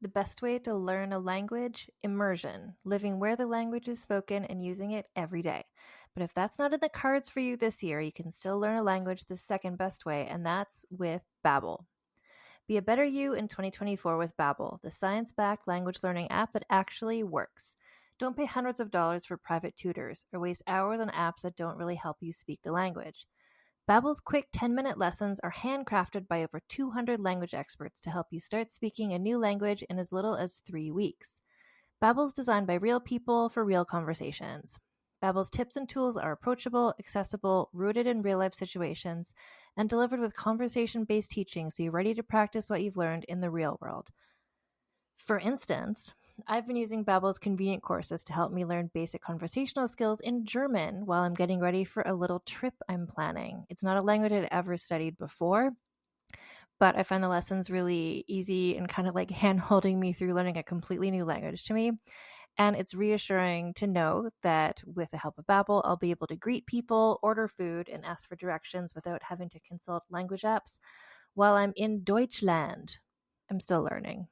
The best way to learn a language? Immersion, living where the language is spoken and using it every day. But if that's not in the cards for you this year, you can still learn a language the second best way, and that's with Babbel. Be a better you in 2024 with Babbel, the science-backed language learning app that actually works. Don't pay hundreds of dollars for private tutors or waste hours on apps that don't really help you speak the language. Babbel's quick 10-minute lessons are handcrafted by over 200 language experts to help you start speaking a new language in as little as 3 weeks. Babbel's designed by real people for real conversations. Babbel's tips and tools are approachable, accessible, rooted in real-life situations, and delivered with conversation-based teaching so you're ready to practice what you've learned in the real world. For instance, I've been using Babbel's convenient courses to help me learn basic conversational skills in German while I'm getting ready for a little trip I'm planning. It's not a language I'd ever studied before, but I find the lessons really easy and kind of like hand-holding me through learning a completely new language to me. And it's reassuring to know that with the help of Babbel, I'll be able to greet people, order food, and ask for directions without having to consult language apps while I'm in Deutschland. I'm still learning.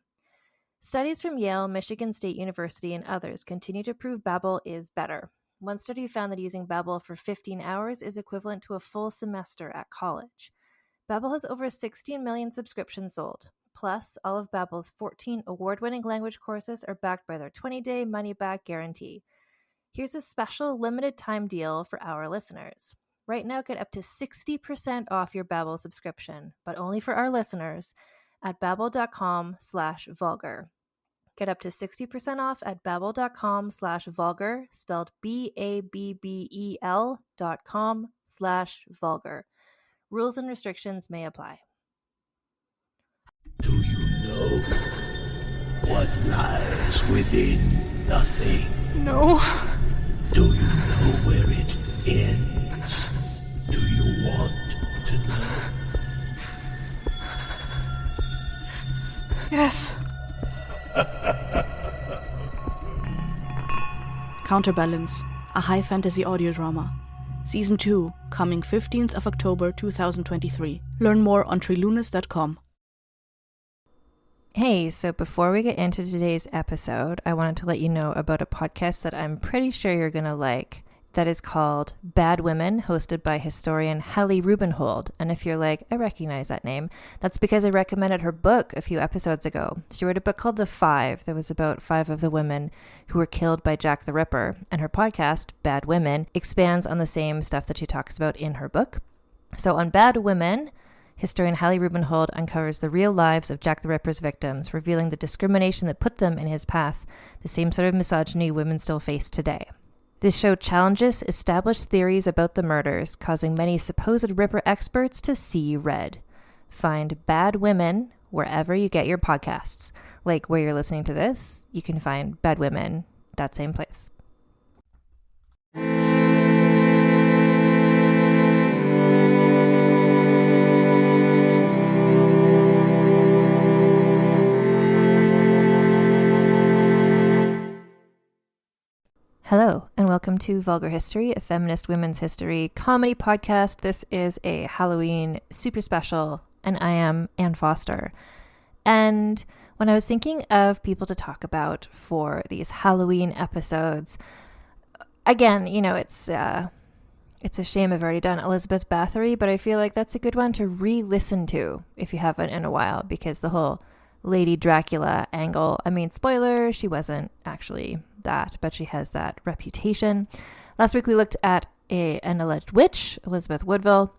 Studies from Yale, Michigan State University, and others continue to prove Babbel is better. One study found that using Babbel for 15 hours is equivalent to a full semester at college. Babbel has over 16 million subscriptions sold. Plus, all of Babbel's 14 award-winning language courses are backed by their 20-day money-back guarantee. Here's a special limited-time deal for our listeners. Right now, get up to 60% off your Babbel subscription, but only for our listeners at babbel.com/vulgar. Get up to 60% off at babbel.com/vulgar, spelled BABBEL.com/vulgar. Rules and restrictions may apply. Do you know what lies within nothing? No. Do you know where it ends? Do you want to know? Yes. Counterbalance, a high fantasy audio drama. Season 2, coming 15th of October 2023. Learn more on trilunas.com. Hey, so before we get into today's episode, I wanted to let you know about a podcast that I'm pretty sure you're going to like that is called Bad Women, hosted by historian Shelley Rubenhold. And if you're like, I recognize that name, that's because I recommended her book a few episodes ago. She wrote a book called The Five that was about 5 of the women who were killed by Jack the Ripper. And her podcast, Bad Women, expands on the same stuff that she talks about in her book. So on Bad Women, historian Shelley Rubenhold uncovers the real lives of Jack the Ripper's victims, revealing the discrimination that put them in his path, the same sort of misogyny women still face today. This show challenges established theories about the murders, causing many supposed Ripper experts to see red. Find Bad Women wherever you get your podcasts. Like where you're listening to this, you can find Bad Women, that same place. Hello, and welcome to Vulgar History, a feminist women's history comedy podcast. This is a Halloween super special, and I am Anne Foster. And when I was thinking of people to talk about for these Halloween episodes, again, you know, it's a shame I've already done Elizabeth Bathory, but I feel like that's a good one to re-listen to if you haven't in a while, because the whole Lady Dracula angle, I mean, spoiler, she wasn't actually that, but she has that reputation. Last week we looked at an alleged witch, Elizabeth Woodville,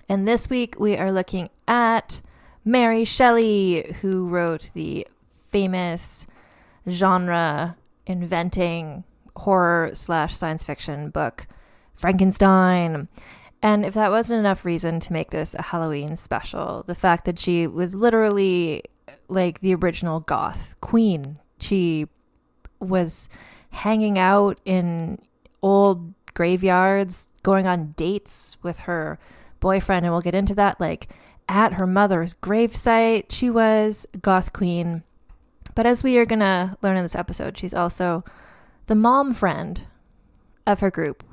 and this week we are looking at Mary Shelley, who wrote the famous genre-inventing horror/science fiction book Frankenstein. And if that wasn't enough reason to make this a Halloween special, the fact that she was literally like the original Goth Queen. She was hanging out in old graveyards, going on dates with her boyfriend, and we'll get into that, like at her mother's gravesite. She was Goth Queen. But as we are going to learn in this episode, she's also the mom friend of her group.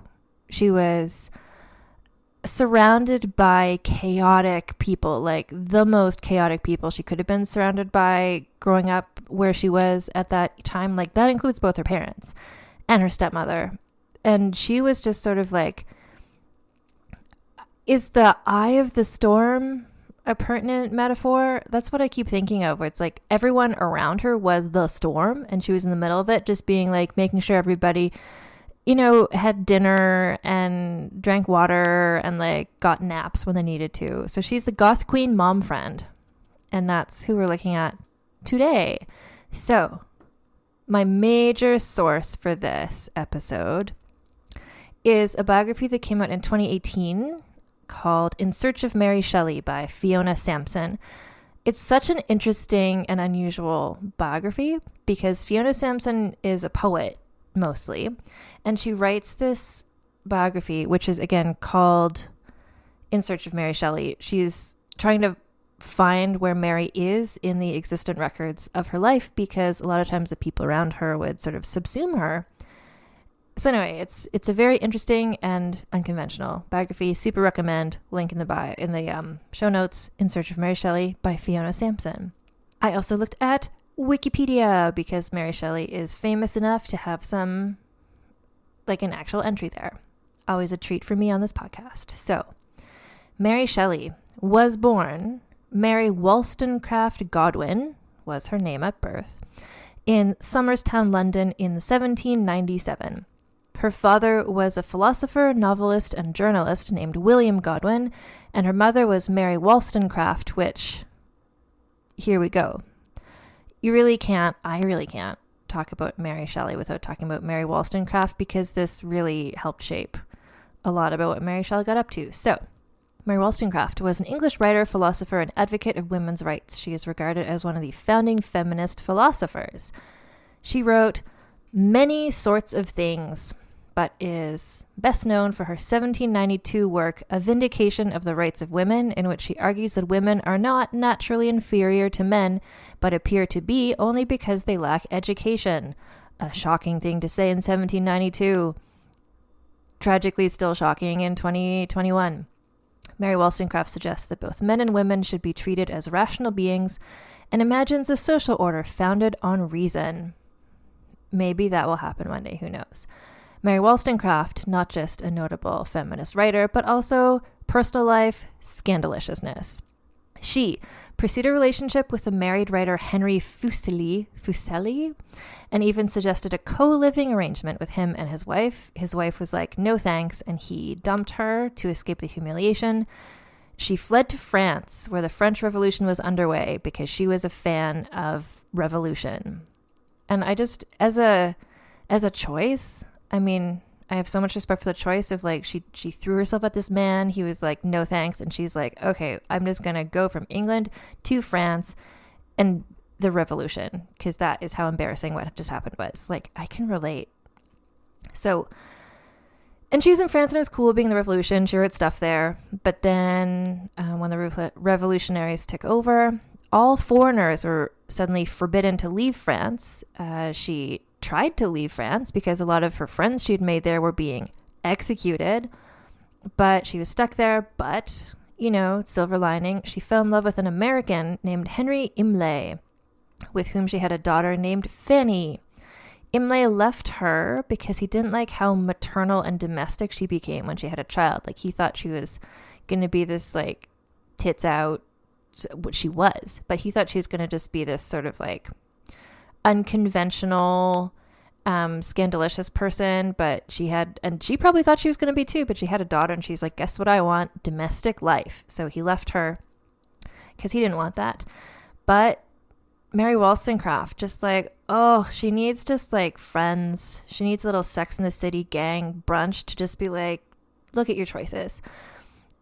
She was surrounded by chaotic people, like the most chaotic people she could have been surrounded by growing up where she was at that time. Like that includes both her parents and her stepmother. And she was just sort of like, is the eye of the storm a pertinent metaphor? That's what I keep thinking of, where it's like everyone around her was the storm and she was in the middle of it, just being like making sure everybody, you know, had dinner and drank water and like got naps when they needed to. So she's the Goth Queen Mom Friend. And that's who we're looking at today. So my major source for this episode is a biography that came out in 2018 called In Search of Mary Shelley by Fiona Sampson. It's such an interesting and unusual biography because Fiona Sampson is a poet mostly, and she writes this biography, which is again called In Search of Mary Shelley. She's trying to find where Mary is in the existent records of her life because a lot of times the people around her would sort of subsume her. So anyway, it's a very interesting and unconventional biography. Super recommend. Link in the show notes. In Search of Mary Shelley by Fiona Sampson. I also looked at Wikipedia because Mary Shelley is famous enough to have some, like an actual entry there. Always a treat for me on this podcast. So, Mary Shelley was born Mary Wollstonecraft Godwin, was her name at birth, in Somerstown, London in 1797. Her father was a philosopher, novelist, and journalist named William Godwin, and her mother was Mary Wollstonecraft, which, here we go. I really can't talk about Mary Shelley without talking about Mary Wollstonecraft because this really helped shape a lot about what Mary Shelley got up to. So, Mary Wollstonecraft was an English writer, philosopher, and advocate of women's rights. She is regarded as one of the founding feminist philosophers. She wrote many sorts of things, but is best known for her 1792 work, A Vindication of the Rights of Women, in which she argues that women are not naturally inferior to men, but appear to be only because they lack education. A shocking thing to say in 1792. Tragically still shocking in 2021. Mary Wollstonecraft suggests that both men and women should be treated as rational beings and imagines a social order founded on reason. Maybe that will happen one day, who knows. Mary Wollstonecraft, not just a notable feminist writer, but also personal life scandaliciousness. She pursued a relationship with the married writer Henry Fuseli, and even suggested a co-living arrangement with him and his wife. His wife was like, no thanks, and he dumped her to escape the humiliation. She fled to France, where the French Revolution was underway, because she was a fan of revolution. And I just, as a choice, I mean, I have so much respect for the choice of like, she threw herself at this man. He was like, no thanks. And she's like, okay, I'm just going to go from England to France and the revolution, because that is how embarrassing what just happened was. Like, I can relate. So, and she was in France and it was cool being the revolution. She wrote stuff there. But then when the revolutionaries took over, all foreigners were suddenly forbidden to leave France. She tried to leave France because a lot of her friends she'd made there were being executed, but she was stuck there. But, you know, silver lining, she fell in love with an American named Henry Imlay, with whom she had a daughter named Fanny. Imlay left her because he didn't like how maternal and domestic she became when she had a child. Like, he thought she was going to be this, like, tits out, what she was, but he thought she was going to just be this sort of, like, unconventional, scandalicious person. But she had, and she probably thought she was going to be too, but she had a daughter and she's like, guess what I want? Domestic life. So he left her because he didn't want that. But Mary Wollstonecraft, just like, oh, she needs just like friends. She needs a little Sex in the City gang brunch to just be like, look at your choices.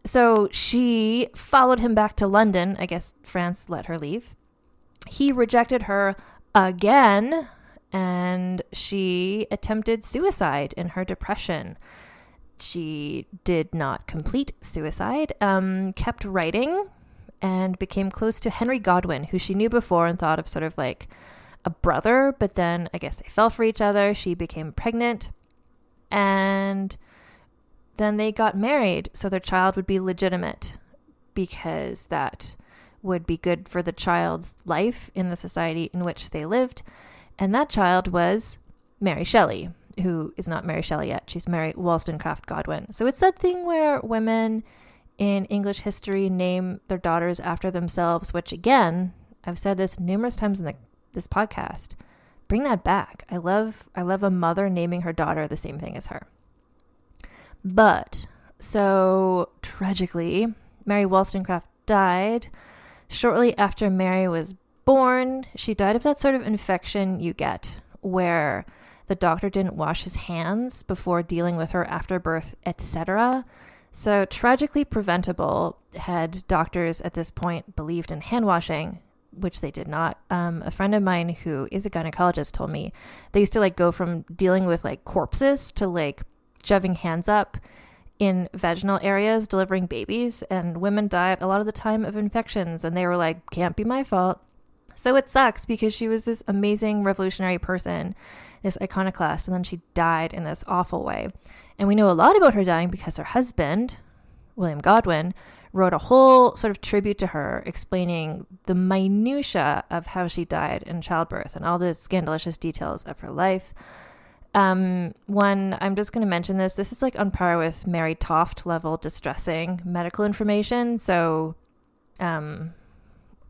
So she followed him back to London. I guess France let her leave. He rejected her again, and she attempted suicide in her depression. She did not complete suicide, kept writing, and became close to Henry Godwin, who she knew before and thought of sort of like a brother, but then I guess they fell for each other. She became pregnant, and then they got married so their child would be legitimate, because that would be good for the child's life in the society in which they lived. And that child was Mary Shelley, who is not Mary Shelley yet. She's Mary Wollstonecraft Godwin. So it's that thing where women in English history name their daughters after themselves, which, again, I've said this numerous times in this podcast. Bring that back. I love a mother naming her daughter the same thing as her. But, so tragically, Mary Wollstonecraft died shortly after Mary was born. She died of that sort of infection you get where the doctor didn't wash his hands before dealing with her after birth, etc. So tragically preventable had doctors at this point believed in hand washing, which they did not. A friend of mine who is a gynecologist told me they used to like go from dealing with like corpses to like shoving hands up in vaginal areas, delivering babies, and women died a lot of the time of infections, and they were like, can't be my fault. So it sucks because she was this amazing revolutionary person, this iconoclast, and then she died in this awful way. And we know a lot about her dying because her husband, William Godwin, wrote a whole sort of tribute to her explaining the minutiae of how she died in childbirth and all the scandalous details of her life. I'm just going to mention this. This is like on par with Mary Toft level distressing medical information. So, or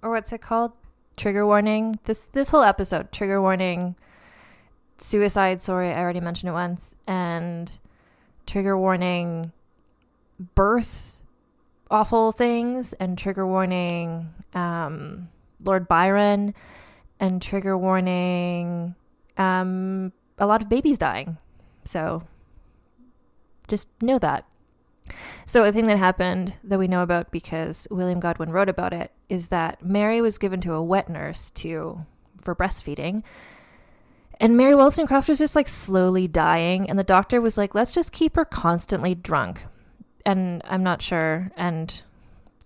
what's it called? Trigger warning. This whole episode, trigger warning, suicide. Sorry, I already mentioned it once. And trigger warning, birth, awful things, and trigger warning, Lord Byron, and trigger warning, a lot of babies dying. So just know that. So a thing that happened that we know about because William Godwin wrote about it is that Mary was given to a wet nurse for breastfeeding. And Mary Wollstonecraft was just like slowly dying. And the doctor was like, let's just keep her constantly drunk. And I'm not sure. And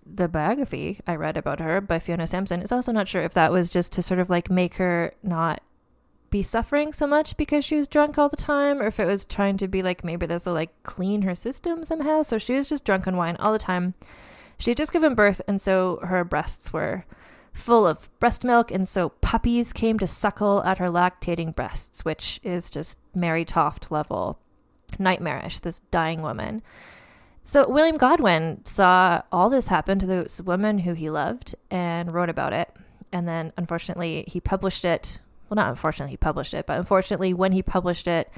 the biography I read about her by Fiona Sampson is also not sure if that was just to sort of like make her not be suffering so much because she was drunk all the time, or if it was trying to be like maybe this will like clean her system somehow. So she was just drunk on wine all the time. She had just given birth, and so her breasts were full of breast milk, and so puppies came to suckle at her lactating breasts, which is just Mary Toft level nightmarish, this dying woman. So William Godwin saw all this happen to this woman who he loved and wrote about it. And then unfortunately he published it. Well, not unfortunately he published it, but unfortunately when he published it,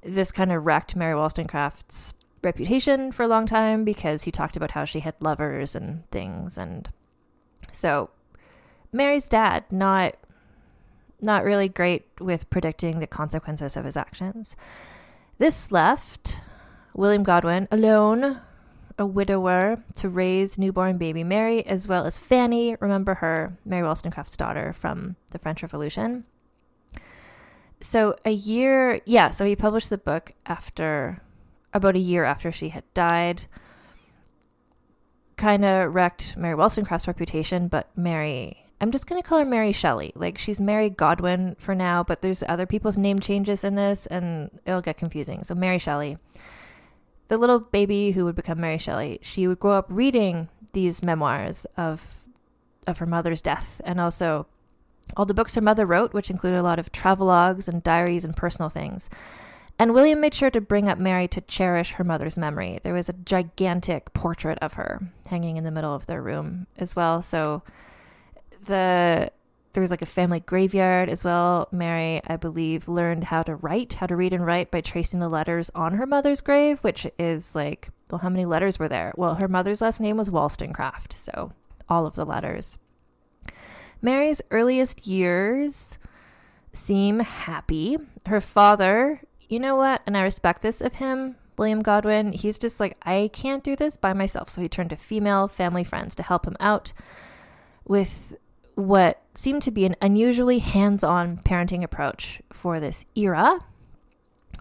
this kind of wrecked Mary Wollstonecraft's reputation for a long time because he talked about how she had lovers and things. And so Mary's dad, not really great with predicting the consequences of his actions. This left William Godwin alone, a widower, to raise newborn baby Mary, as well as Fanny, remember her, Mary Wollstonecraft's daughter from the French Revolution. So so he published the book about a year after she had died. Kind of wrecked Mary Wollstonecraft's reputation, but I'm just going to call her Mary Shelley. Like, she's Mary Godwin for now, but there's other people's name changes in this, and it'll get confusing. So Mary Shelley, the little baby who would become Mary Shelley, she would grow up reading these memoirs of her mother's death, and also all the books her mother wrote, which included a lot of travelogues and diaries and personal things. And William made sure to bring up Mary to cherish her mother's memory. There was a gigantic portrait of her hanging in the middle of their room as well. So there was like a family graveyard as well. Mary, I believe, learned how to read and write by tracing the letters on her mother's grave, which is like, well, how many letters were there? Well, her mother's last name was Wollstonecraft, so all of the letters. Mary's earliest years seem happy. Her father, you know what? And I respect this of him, William Godwin. He's just like, I can't do this by myself. So he turned to female family friends to help him out with what seemed to be an unusually hands-on parenting approach for this era.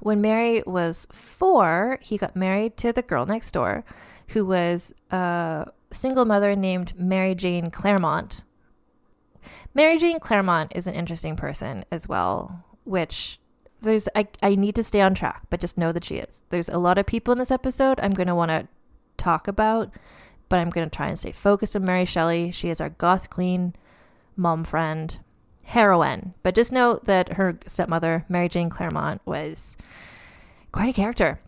When Mary was 4, he got married to the girl next door, who was a single mother named Mary Jane Clairmont. Mary Jane Clairmont is an interesting person as well, which I need to stay on track, but just know that she is. There's a lot of people in this episode I'm going to want to talk about, but I'm going to try and stay focused on Mary Shelley. She is our Goth Queen Mom Friend heroine. But just know that her stepmother, Mary Jane Clairmont, was quite a character.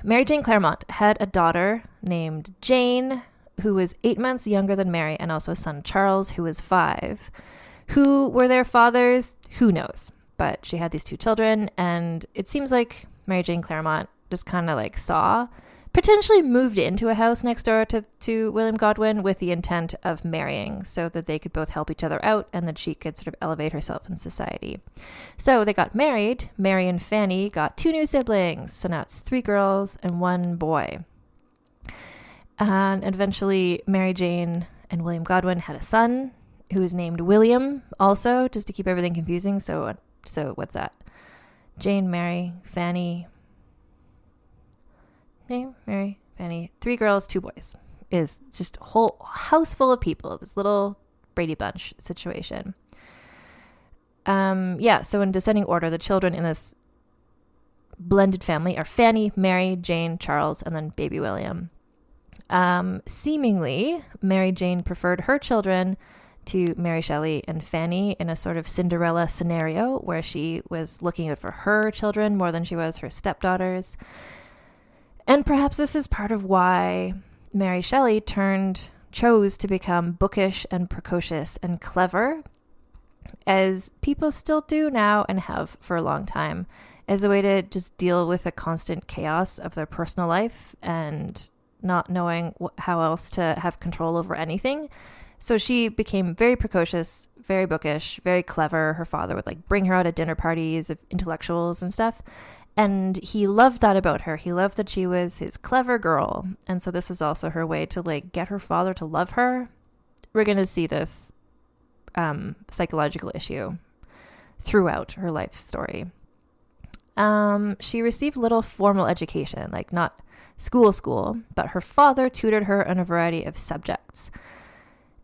Mary Jane Clairmont had a daughter named Jane, who was 8 months younger than Mary, and also a son, Charles, who was 5. Who were their fathers? Who knows? But she had these 2 children, and it seems like Mary Jane Clairmont just kind of like potentially moved into a house next door to William Godwin with the intent of marrying so that they could both help each other out and that she could sort of elevate herself in society. So they got married. Mary and Fanny got 2 new siblings. So now it's 3 girls and 1 boy. And eventually Mary Jane and William Godwin had a son who was named William also, just to keep everything confusing. So what's that? Jane, Mary, Fanny... Mary, Fanny, 3 girls, 2 boys is just a whole house full of people. This little Brady Bunch situation. So in descending order, the children in this blended family are Fanny, Mary, Jane, Charles, and then baby William. Seemingly, Mary Jane preferred her children to Mary Shelley and Fanny in a sort of Cinderella scenario where she was looking out for her children more than she was her stepdaughters. And perhaps this is part of why Mary Shelley chose to become bookish and precocious and clever, as people still do now and have for a long time, as a way to just deal with the constant chaos of their personal life and not knowing how else to have control over anything. So she became very precocious, very bookish, very clever. Her father would like bring her out at dinner parties of intellectuals and stuff. And he loved that about her. He loved that she was his clever girl. And so this was also her way to like get her father to love her. We're going to see this psychological issue throughout her life story. She received little formal education, like not school, but her father tutored her on a variety of subjects.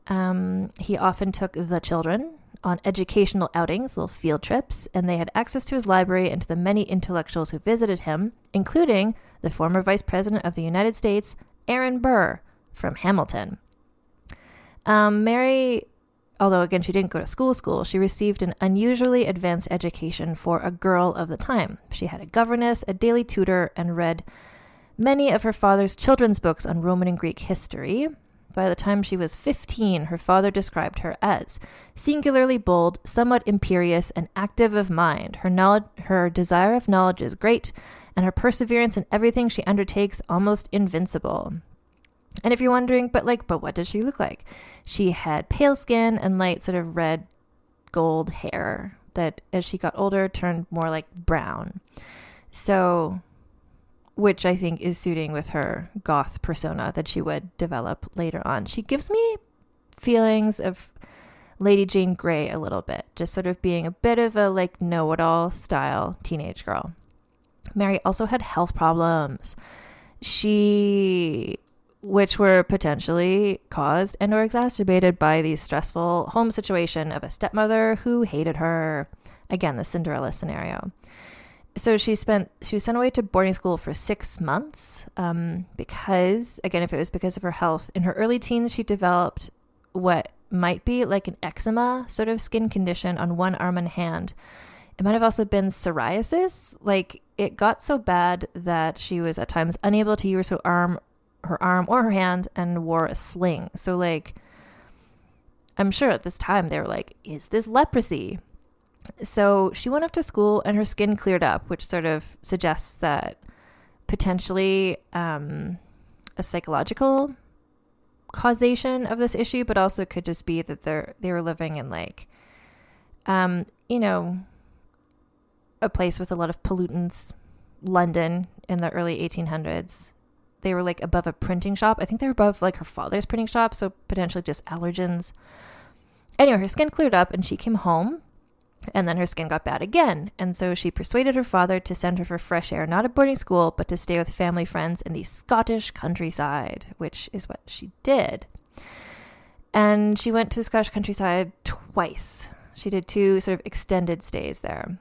He often took the children on educational outings, little field trips, and they had access to his library and to the many intellectuals who visited him, including the former Vice President of the United States, Aaron Burr, from Hamilton. Mary, although again she didn't go to school, she received an unusually advanced education for a girl of the time. She had a governess, a daily tutor, and read many of her father's children's books on Roman and Greek history. By the time she was 15, her father described her as singularly bold, somewhat imperious, and active of mind. Her desire of knowledge is great, and her perseverance in everything she undertakes almost invincible. And if you're wondering, but what does she look like? She had pale skin and light sort of red gold hair that as she got older turned more like brown. So, which I think is suiting with her goth persona that she would develop later on. She gives me feelings of Lady Jane Grey a little bit, just sort of being a bit of a like know-it-all style teenage girl. Mary also had health problems. Which were potentially caused and or exacerbated by the stressful home situation of a stepmother who hated her. Again, the Cinderella scenario. So she was sent away to boarding school for 6 months because, again, if it was because of her health, in her early teens, she developed what might be like an eczema sort of skin condition on one arm and hand. It might have also been psoriasis. Like, it got so bad that she was at times unable to use her arm or her hand and wore a sling. So, like, I'm sure at this time they were like, is this leprosy? So she went up to school and her skin cleared up, which sort of suggests that potentially a psychological causation of this issue, but also could just be that they were living in like, a place with a lot of pollutants, London in the early 1800s. They were like above a printing shop. I think they were above like her father's printing shop, so potentially just allergens. Anyway, her skin cleared up and she came home. And then her skin got bad again. And so she persuaded her father to send her for fresh air, not at boarding school, but to stay with family friends in the Scottish countryside, which is what she did. And she went to the Scottish countryside twice. She did 2 sort of extended stays there.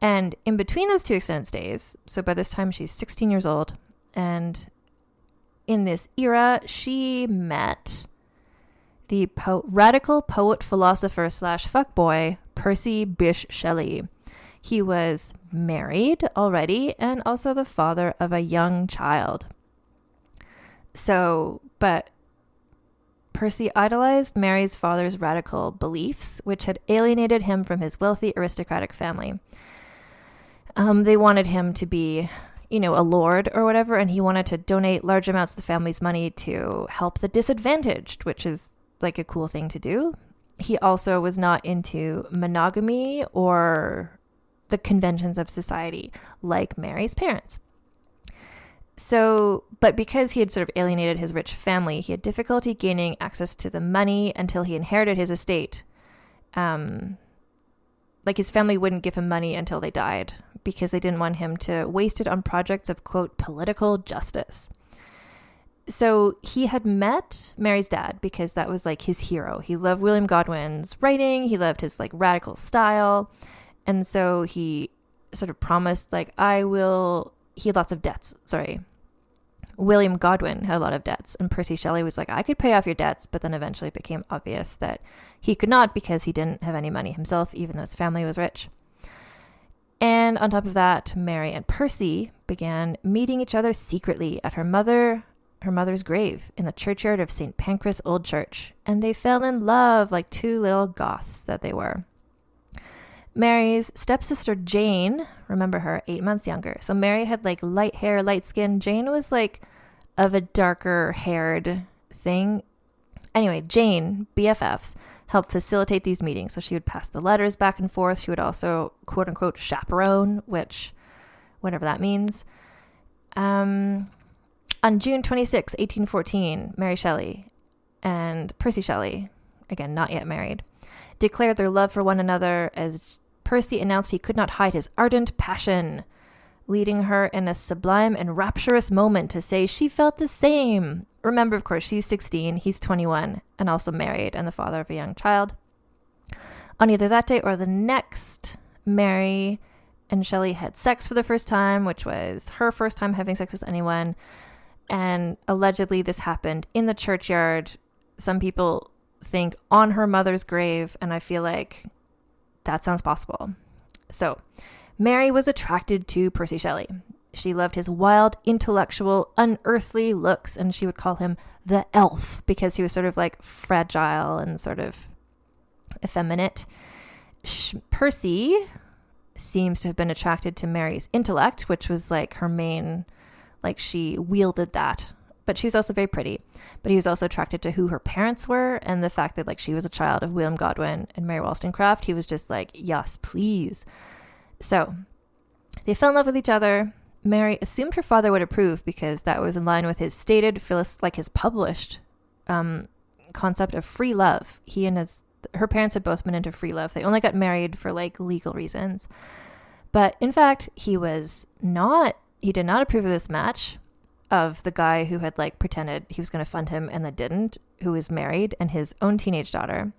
And in between those 2 extended stays, so by this time she's 16 years old, and in this era, she met the radical poet, philosopher / fuckboy Percy Bysshe Shelley. He was married already and also the father of a young child. So, but Percy idolized Mary's father's radical beliefs, which had alienated him from his wealthy aristocratic family. They wanted him to be, a lord or whatever, and he wanted to donate large amounts of the family's money to help the disadvantaged, which is like a cool thing to do. He also was not into monogamy or the conventions of society like Mary's parents. So, but because he had sort of alienated his rich family, he had difficulty gaining access to the money until he inherited his estate. Like his family wouldn't give him money until they died because they didn't want him to waste it on projects of, quote, political justice. So he had met Mary's dad because that was like his hero. He loved William Godwin's writing. He loved his like radical style. And so he sort of promised like, he had lots of debts. Sorry. William Godwin had a lot of debts, and Percy Shelley was like, I could pay off your debts, but then eventually it became obvious that he could not because he didn't have any money himself, even though his family was rich. And on top of that, Mary and Percy began meeting each other secretly at her mother's grave in the churchyard of St. Pancras Old Church, and they fell in love like 2 little Goths that they were. Mary's stepsister Jane, remember her, 8 months younger. So Mary had like light hair, light skin. Jane was like of a darker haired thing. Anyway, Jane, BFFs, helped facilitate these meetings. So she would pass the letters back and forth. She would also, quote unquote, chaperone, which, whatever that means. On June 26, 1814, Mary Shelley and Percy Shelley, again, not yet married, declared their love for one another as Percy announced he could not hide his ardent passion, leading her in a sublime and rapturous moment to say she felt the same. Remember, of course, she's 16, he's 21, and also married and the father of a young child. On either that day or the next, Mary and Shelley had sex for the first time, which was her first time having sex with anyone. And allegedly this happened in the churchyard. Some people think on her mother's grave, and I feel like that sounds possible. So, Mary was attracted to Percy Shelley. She loved his wild, intellectual, unearthly looks, and she would call him the elf because he was sort of like fragile and sort of effeminate. Percy seems to have been attracted to Mary's intellect, which was like her main, like she wielded that. But she was also very pretty. But he was also attracted to who her parents were and the fact that like she was a child of William Godwin and Mary Wollstonecraft. He was just like, yes, please. So they fell in love with each other. Mary assumed her father would approve because that was in line with his stated, his published concept of free love. He and her parents had both been into free love. They only got married for like legal reasons. But in fact, he did not approve of this match of the guy who had like pretended he was going to fund him and then didn't, who was married and his own teenage daughter.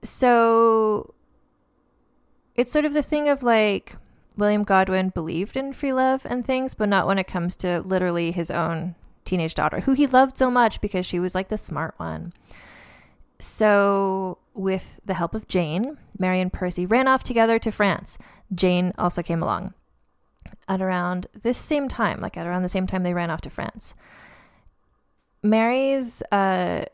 So it's sort of the thing of like William Godwin believed in free love and things, but not when it comes to literally his own teenage daughter, who he loved so much because she was like the smart one. So with the help of Jane, Mary and Percy ran off together to France. Jane also came along. At around the same time they ran off to France. Mary's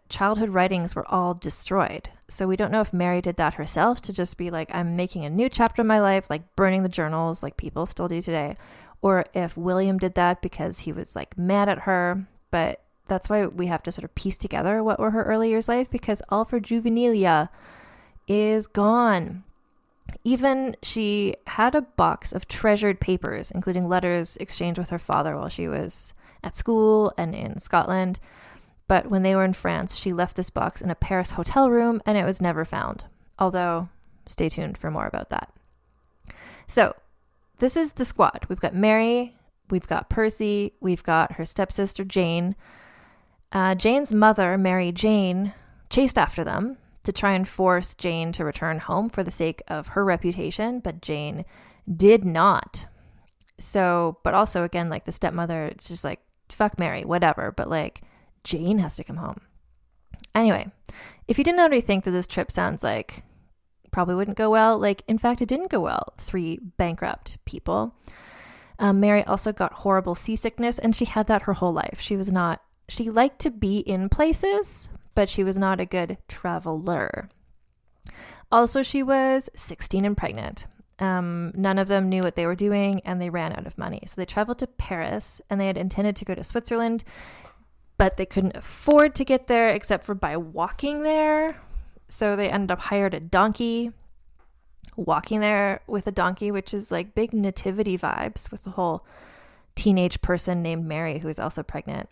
childhood writings were all destroyed. So we don't know if Mary did that herself to just be like, I'm making a new chapter of my life, like burning the journals like people still do today. Or if William did that because he was like mad at her. But that's why we have to sort of piece together what were her early years like, because all of her juvenilia is gone. Even she had a box of treasured papers, including letters exchanged with her father while she was at school and in Scotland. But when they were in France, she left this box in a Paris hotel room and it was never found. Although, stay tuned for more about that. So, this is the squad. We've got Mary, we've got Percy, we've got her stepsister Jane. Jane's mother, Mary Jane, chased after them to try and force Jane to return home for the sake of her reputation, but Jane did not. So, but also again, like the stepmother, it's just like, fuck Mary, whatever, but like Jane has to come home. Anyway, if you didn't already think that this trip sounds like probably wouldn't go well, like in fact it didn't go well. 3 bankrupt people. Mary also got horrible seasickness, and she had that her whole life. She liked to be in places, but she was not a good traveler. Also, she was 16 and pregnant. None of them knew what they were doing, and they ran out of money. So they traveled to Paris, and they had intended to go to Switzerland, but they couldn't afford to get there except for by walking there. So they ended up hired a donkey, walking there with a donkey, which is like big nativity vibes with the whole teenage person named Mary who is also pregnant.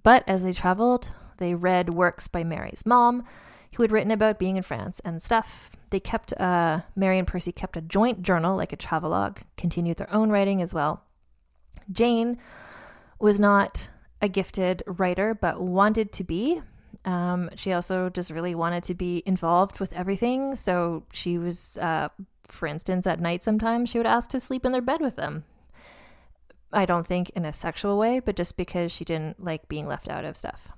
But as they traveled, they read works by Mary's mom, who had written about being in France and stuff. They kept, Mary and Percy kept a joint journal, like a travelogue, continued their own writing as well. Jane was not a gifted writer, but wanted to be. She also just really wanted to be involved with everything. So she was, for instance, at night sometimes she would ask to sleep in their bed with them. I don't think in a sexual way, but just because she didn't like being left out of stuff.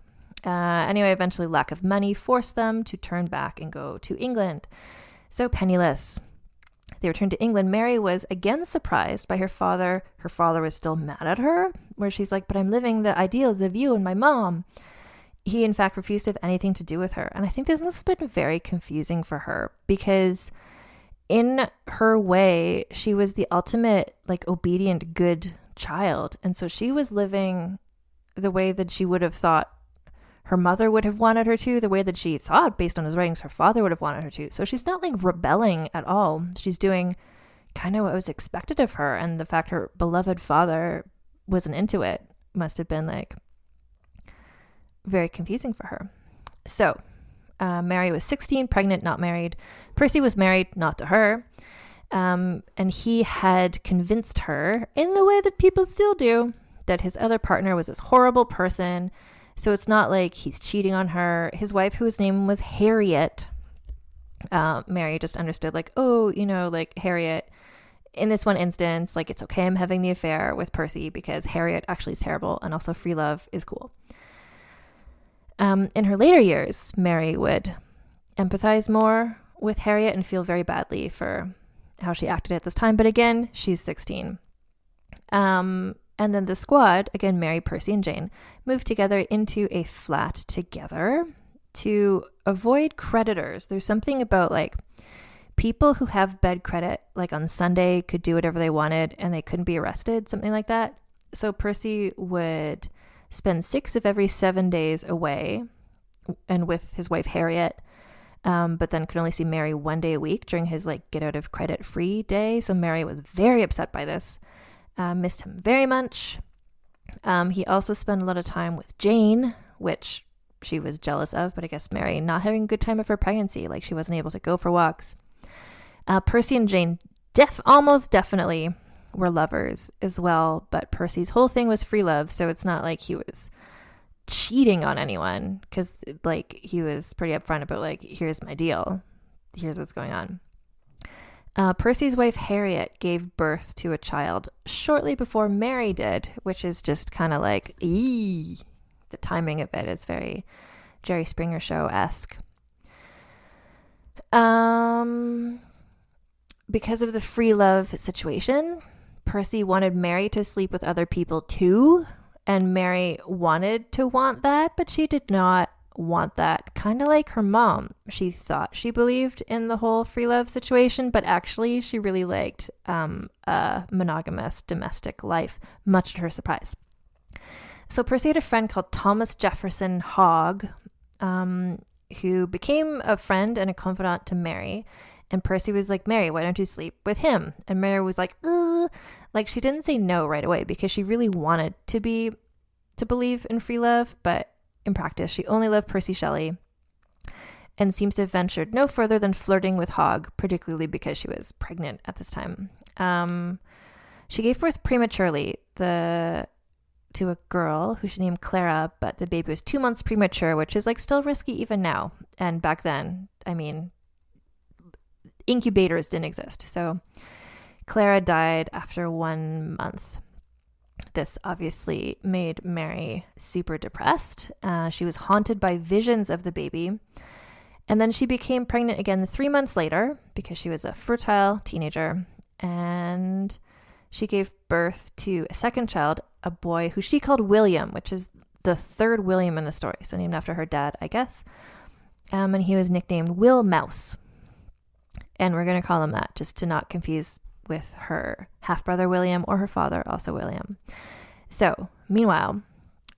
Anyway, eventually lack of money forced them to turn back and go to England. So penniless. They returned to England. Mary was again surprised by her father. Her father was still mad at her, where she's like, but I'm living the ideals of you and my mom. He, in fact, refused to have anything to do with her. And I think this must have been very confusing for her because in her way, she was the ultimate, like, obedient, good child. And so she was living the way that she would have thought her mother would have wanted her to, the way that she thought, based on his writings, her father would have wanted her to. So she's not, like, rebelling at all. She's doing kind of what was expected of her. And the fact her beloved father wasn't into it must have been, like, very confusing for her. So Mary was 16, pregnant, not married. Percy was married, not to her. And he had convinced her, in the way that people still do, that his other partner was this horrible person. So it's not like he's cheating on her. His wife, whose name was Harriet, Mary just understood, like, oh, you know, like Harriet, in this one instance, like, it's okay I'm having the affair with Percy because Harriet actually is terrible, and also free love is cool. In her later years, Mary would empathize more with Harriet and feel very badly for how she acted at this time. But again, she's 16. And then the squad, again, Mary, Percy, and Jane, moved together into a flat together to avoid creditors. There's something about, like, people who have bed credit, like on Sunday, could do whatever they wanted and they couldn't be arrested, something like that. So Percy would spend 6 of every 7 days away and with his wife Harriet, but then could only see Mary 1 day a week during his, like, get out of credit free day. So Mary was very upset by this, missed him very much. He also spent a lot of time with Jane, which she was jealous of, but I guess Mary not having a good time of her pregnancy, like she wasn't able to go for walks. Percy and Jane almost definitely were lovers as well, but Percy's whole thing was free love, so it's not like he was cheating on anyone, because, like, he was pretty upfront about, like, here's my deal, here's what's going on. Percy's wife Harriet gave birth to a child shortly before Mary did, which is just kind of like, the timing of it is very Jerry Springer Show-esque. Because of the free love situation, Percy wanted Mary to sleep with other people too, and Mary wanted to want that, but she did not want that. Kind of like her mom. She thought she believed in the whole free love situation, but actually she really liked a monogamous domestic life, much to her surprise. So Percy had a friend called Thomas Jefferson Hogg, who became a friend and a confidant to Mary. And Percy was like, Mary, why don't you sleep with him? And Mary was like, ugh. Like, she didn't say no right away because she really wanted to believe in free love, but in practice, she only loved Percy Shelley and seems to have ventured no further than flirting with Hogg, particularly because she was pregnant at this time. She gave birth prematurely to a girl who she named Clara, but the baby was 2 months premature, which is, like, still risky even now. And back then, I mean, incubators didn't exist. So Clara died after 1 month. This obviously made Mary super depressed. She was haunted by visions of the baby. And then she became pregnant again 3 months later because she was a fertile teenager. And she gave birth to a second child, a boy who she called William, which is the third William in the story. So named after her dad, I guess. And he was nicknamed Will Mouse. And we're going to call him that just to not confuse with her half-brother William or her father, also William. So, meanwhile,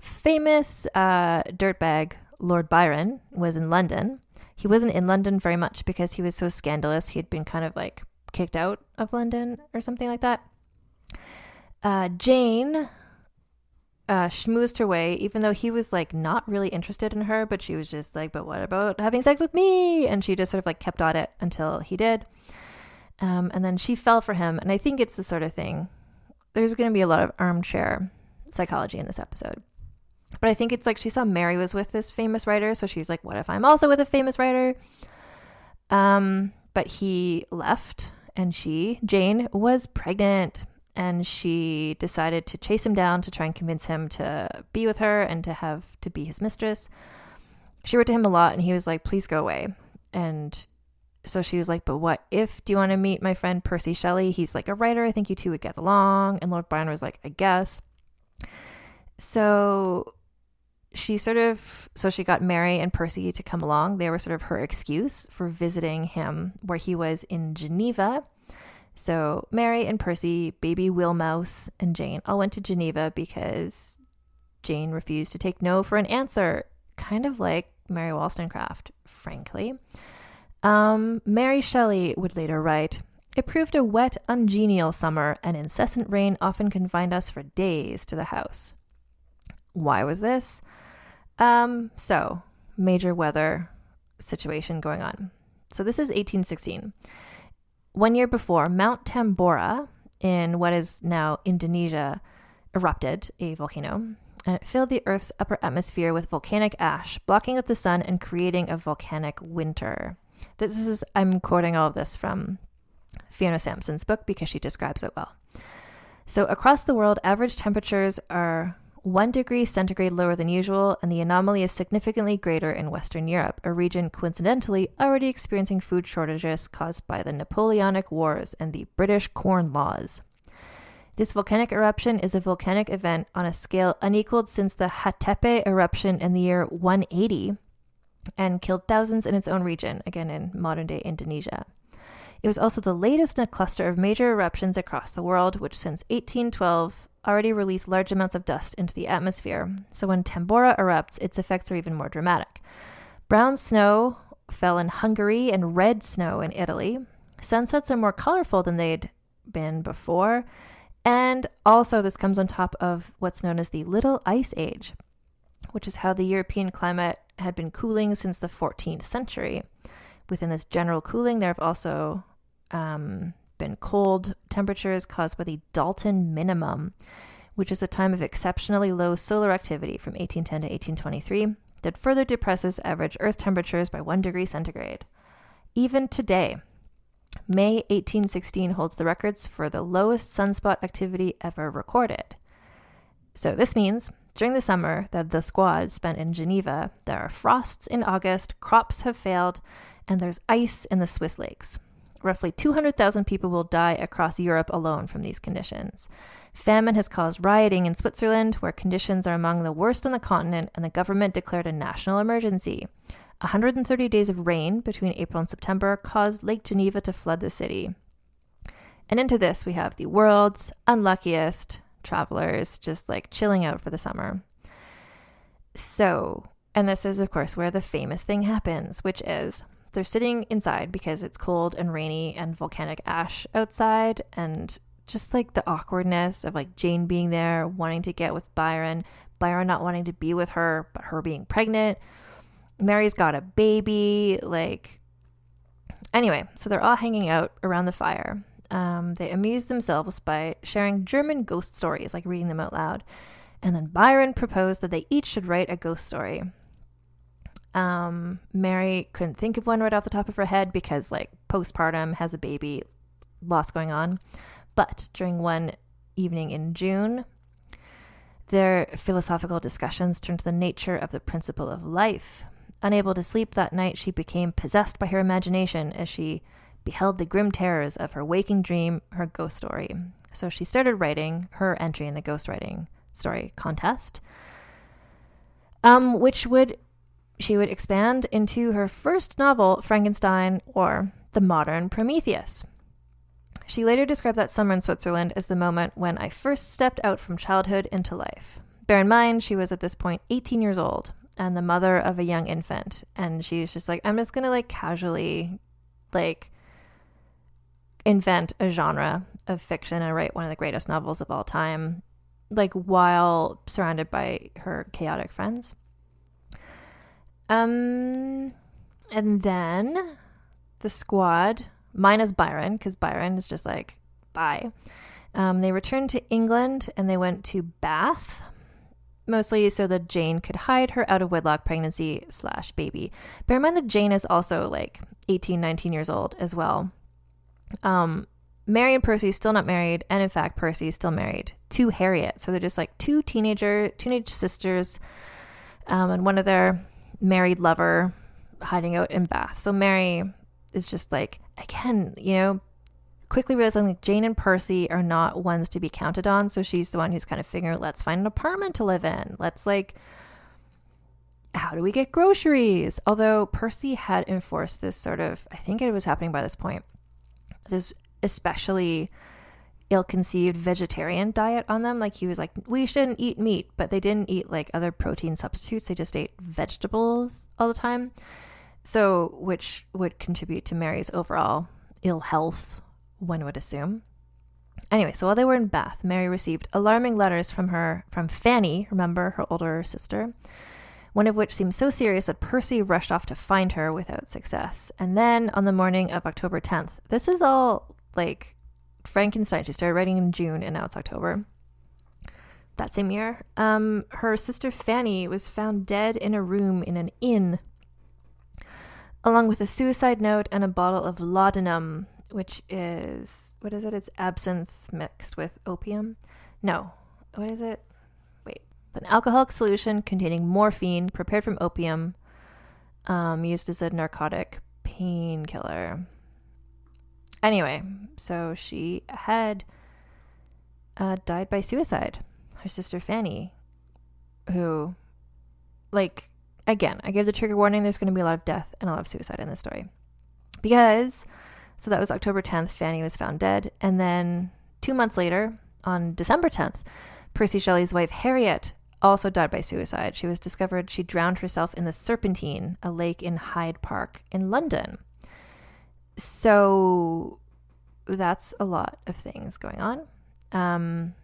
famous dirtbag Lord Byron was in London. He wasn't in London very much because he was so scandalous. He had been kind of like kicked out of London or something like that. Jane schmoozed her way, even though he was like not really interested in her, but she was just like, but what about having sex with me? And she just sort of like kept at it until he did. And then she fell for him. And I think it's the sort of thing, there's going to be a lot of armchair psychology in this episode. But I think it's like she saw Mary was with this famous writer. So she's like, what if I'm also with a famous writer? But he left and Jane, was pregnant. And she decided to chase him down to try and convince him to be with her and to be his mistress. She wrote to him a lot and he was like, please go away. And so she was like, but what if, do you want to meet my friend Percy Shelley? He's like a writer. I think you two would get along. And Lord Byron was like, I guess. So she got Mary and Percy to come along. They were sort of her excuse for visiting him where he was in Geneva. So Mary and Percy, baby Will Mouse, and Jane all went to Geneva because Jane refused to take no for an answer. Kind of like Mary Wollstonecraft, frankly. Mary Shelley would later write, it proved a wet, ungenial summer, and incessant rain often confined us for days to the house. Why was this? So, major weather situation going on. So this is 1816. 1 year before, Mount Tambora in what is now Indonesia erupted, a volcano, and it filled the Earth's upper atmosphere with volcanic ash, blocking out the sun and creating a volcanic winter. I'm quoting all of this from Fiona Sampson's book because she describes it well. So across the world, average temperatures are 1 degree centigrade lower than usual, and the anomaly is significantly greater in Western Europe, a region coincidentally already experiencing food shortages caused by the Napoleonic Wars and the British Corn Laws. This volcanic eruption is a volcanic event on a scale unequaled since the Hatepe eruption in the year 180 and killed thousands in its own region, again in modern-day Indonesia. It was also the latest in a cluster of major eruptions across the world, which since 1812 already released large amounts of dust into the atmosphere. So when Tambora erupts, its effects are even more dramatic. Brown snow fell in Hungary and red snow in Italy. Sunsets are more colorful than they'd been before. And also this comes on top of what's known as the Little Ice Age, which is how the European climate had been cooling since the 14th century. Within this general cooling, there have also been cold temperatures caused by the Dalton minimum, which is a time of exceptionally low solar activity from 1810 to 1823 that further depresses average Earth temperatures by 1 degree centigrade. Even today, May 1816 holds the records for the lowest sunspot activity ever recorded. So this means during the summer that the squad spent in Geneva, there are frosts in August, crops have failed, and there's ice in the Swiss lakes. Roughly 200,000 people will die across Europe alone from these conditions. Famine has caused rioting in Switzerland, where conditions are among the worst on the continent, and the government declared a national emergency. 130 days of rain between April and September caused Lake Geneva to flood the city. And into this, we have the world's unluckiest travelers just like chilling out for the summer. So, and this is, of course, where the famous thing happens, which is they're sitting inside because it's cold and rainy and volcanic ash outside, and just like the awkwardness of like Jane being there, wanting to get with Byron not wanting to be with her, but her being pregnant. Mary's got a baby, anyway, so they're all hanging out around the fire. They amuse themselves by sharing German ghost stories, like reading them out loud. And then Byron proposed that they each should write a ghost story. Mary couldn't think of one right off the top of her head because, like, postpartum, has a baby, lots going on. But during one evening in June, their philosophical discussions turned to the nature of the principle of life. Unable to sleep that night, she became possessed by her imagination as she beheld the grim terrors of her waking dream, her ghost story. So she started writing her entry in the ghost writing story contest, which she would expand into her first novel, Frankenstein, or The Modern Prometheus. She later described that summer in Switzerland as the moment when I first stepped out from childhood into life. Bear in mind, she was at this point 18 years old and the mother of a young infant. And she was just like, I'm just going to, like, casually, like, invent a genre of fiction and write one of the greatest novels of all time, like, while surrounded by her chaotic friends. And then the squad, minus Byron, because Byron is just like, bye. They returned to England and they went to Bath, mostly so that Jane could hide her out-of-wedlock pregnancy / baby. Bear in mind that Jane is also like 18, 19 years old as well. Mary and Percy still not married, and in fact, Percy is still married to Harriet. So they're just like two teenage sisters, and one of their married lover hiding out in Bath. So Mary is just like, again, you know, quickly realizing like Jane and Percy are not ones to be counted on. So she's the one who's kind of figuring, let's find an apartment to live in. Let's, like, how do we get groceries? Although Percy had enforced this sort of, I think it was happening by this point, this especially ill-conceived vegetarian diet on them. Like, he was like, we shouldn't eat meat, but they didn't eat like other protein substitutes. They just ate vegetables all the time. So, which would contribute to Mary's overall ill health, one would assume. Anyway, so while they were in Bath, Mary received alarming letters from Fanny, remember, her older sister, one of which seemed so serious that Percy rushed off to find her without success. And then on the morning of October 10th, this is all like Frankenstein. She started writing in June and now it's October. That same year, her sister Fanny was found dead in a room in an inn, along with a suicide note and a bottle of laudanum, which is, what is it? It's absinthe mixed with opium. No, what is it? Wait, an alcoholic solution containing morphine prepared from opium, used as a narcotic painkiller. Anyway, so she had died by suicide. Her sister Fanny, who, like, again, I gave the trigger warning, there's going to be a lot of death and a lot of suicide in this story. Because, so that was October 10th, Fanny was found dead. And then 2 months later, on December 10th, Percy Shelley's wife Harriet also died by suicide. She was discovered, she drowned herself in the Serpentine, a lake in Hyde Park in London. So that's a lot of things going on.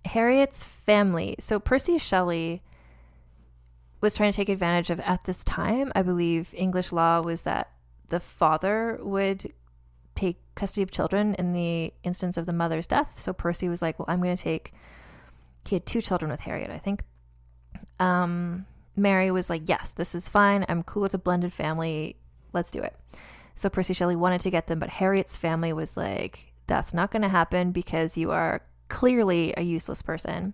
Harriet's family. So Percy Shelley was trying to take advantage of, at this time, I believe English law was that the father would take custody of children in the instance of the mother's death. So Percy was like, well, I'm going to take, he had 2 children with Harriet, I think. Mary was like, yes, this is fine. I'm cool with a blended family. Let's do it. So Percy Shelley wanted to get them, but Harriet's family was like, that's not going to happen because you are clearly a useless person.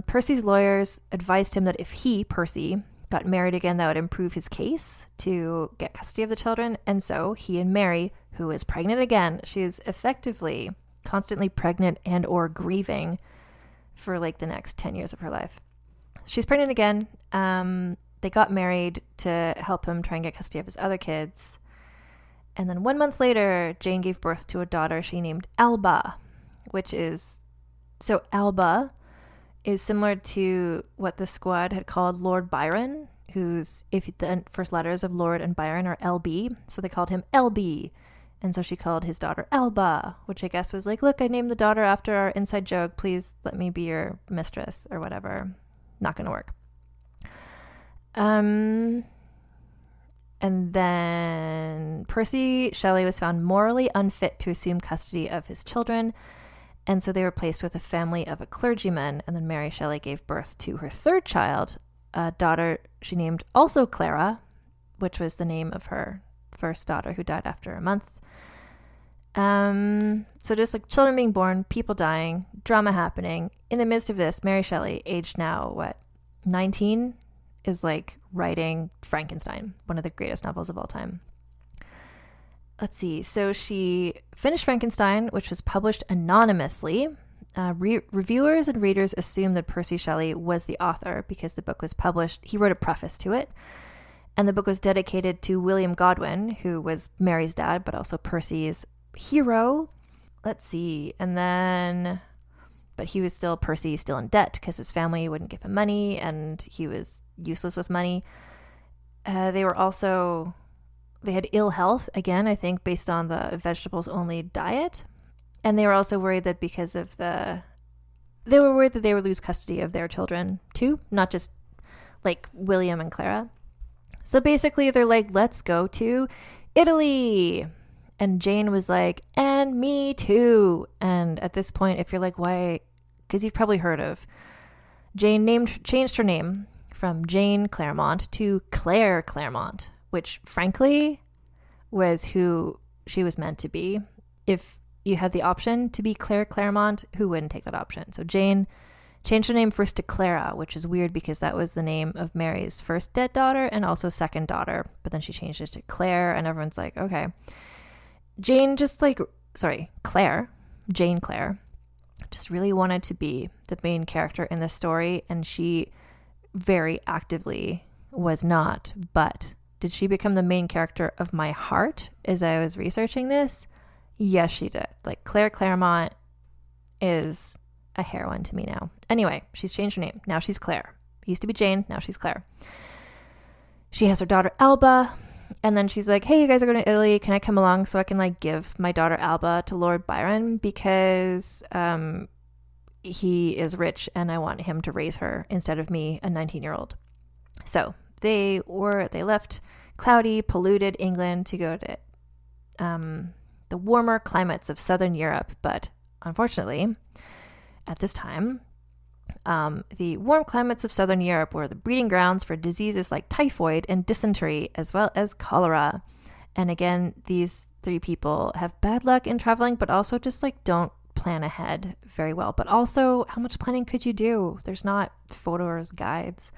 Percy's lawyers advised him that if he, Percy, got married again, that would improve his case to get custody of the children. And so he and Mary, who is pregnant again, she is effectively constantly pregnant and or grieving for like the next 10 years of her life. She's pregnant again. They got married to help him try and get custody of his other kids. And then 1 month later, Jane gave birth to a daughter she named Alba, which is, so Alba is similar to what the squad had called Lord Byron, who's, if the first letters of Lord and Byron are LB, so they called him LB. And so she called his daughter Alba, which I guess was like, look, I named the daughter after our inside joke. Please let me be your mistress or whatever. Not going to work. And then Percy Shelley was found morally unfit to assume custody of his children. And so they were placed with a family of a clergyman. And then Mary Shelley gave birth to her third child, a daughter she named also Clara, which was the name of her first daughter who died after a month. So just like children being born, people dying, drama happening. In the midst of this, Mary Shelley, aged now, 19, is like writing Frankenstein, one of the greatest novels of all time. Let's see. So she finished Frankenstein, which was published anonymously. Reviewers and readers assumed that Percy Shelley was the author because the book was published. He wrote a preface to it. And the book was dedicated to William Godwin, who was Mary's dad, but also Percy's hero. Let's see. And then, but he was still, Percy, still in debt because his family wouldn't give him money and he was useless with money. They had ill health, again, I think, based on the vegetables only diet. And they were also worried that they would lose custody of their children too, not just like William and Clara. So basically they're like, let's go to Italy. And Jane was like, and me too. And at this point, if you're like, why? Because you've probably heard of Jane changed her name from Jane Claremont to Claire Claremont, which frankly was who she was meant to be. If you had the option to be Claire Claremont, who wouldn't take that option? So Jane changed her name first to Clara, which is weird because that was the name of Mary's first dead daughter and also second daughter. But then she changed it to Claire and everyone's like, okay. Jane Claire just really wanted to be the main character in the story, and she very actively was not. But did she become the main character of my heart as I was researching this? Yes, she did. Like, Claire Claremont is a heroine to me now. Anyway, she's changed her name. Now she's Claire. Used to be Jane, now she's Claire. She has her daughter Alba. And then she's like, hey, you guys are going to Italy. Can I come along so I can like give my daughter Alba to Lord Byron because he is rich and I want him to raise her instead of me, a 19-year-old. So they left cloudy, polluted England to go to the warmer climates of Southern Europe. But unfortunately, at this time, the warm climates of Southern Europe were the breeding grounds for diseases like typhoid and dysentery, as well as cholera. And again, these three people have bad luck in traveling, but also just like don't plan ahead very well. But also, how much planning could you do? There's not photos, guides.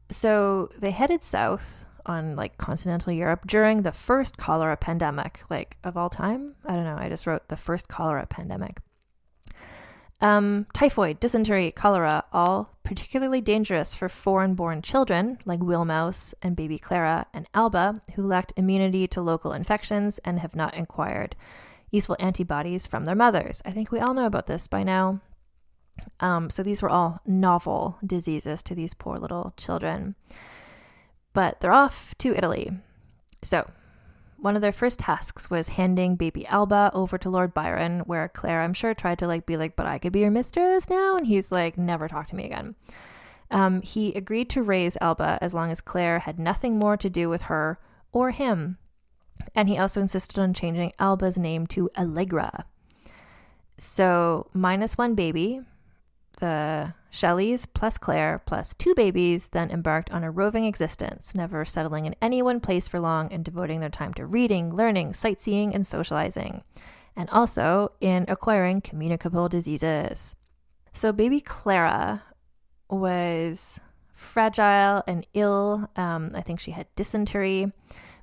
So they headed south on like continental Europe during the first cholera pandemic, like of all time. I don't know. I just wrote the first cholera pandemic. Typhoid, dysentery, cholera, all particularly dangerous for foreign-born children like Wilmouse and baby Clara and Alba, who lacked immunity to local infections and have not acquired useful antibodies from their mothers. I think we all know about this by now. So these were all novel diseases to these poor little children. But they're off to Italy. So one of their first tasks was handing baby Alba over to Lord Byron, where Claire, I'm sure, tried to be like, but I could be your mistress now. And he's like, never talk to me again. He agreed to raise Alba as long as Claire had nothing more to do with her or him. And he also insisted on changing Alba's name to Allegra. So -1 baby, the Shelleys plus Claire plus 2 babies then embarked on a roving existence, never settling in any one place for long and devoting their time to reading, learning, sightseeing, and socializing, and also in acquiring communicable diseases. So baby Clara was fragile and ill. I think she had dysentery.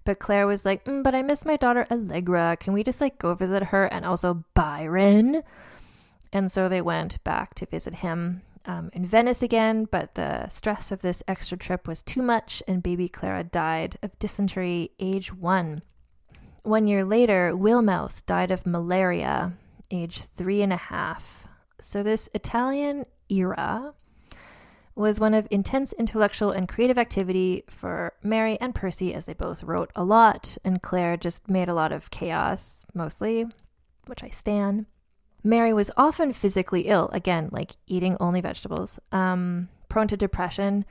But Claire was like, but I miss my daughter Allegra. Can we just go visit her? And also Byron. And so they went back to visit him in Venice again, but the stress of this extra trip was too much, and baby Clara died of dysentery, age 1. 1 year later, Wilmouse died of malaria, age 3.5. So this Italian era was one of intense intellectual and creative activity for Mary and Percy, as they both wrote a lot, and Claire just made a lot of chaos, mostly, which I stan. Mary was often physically ill, again, eating only vegetables, prone to depression.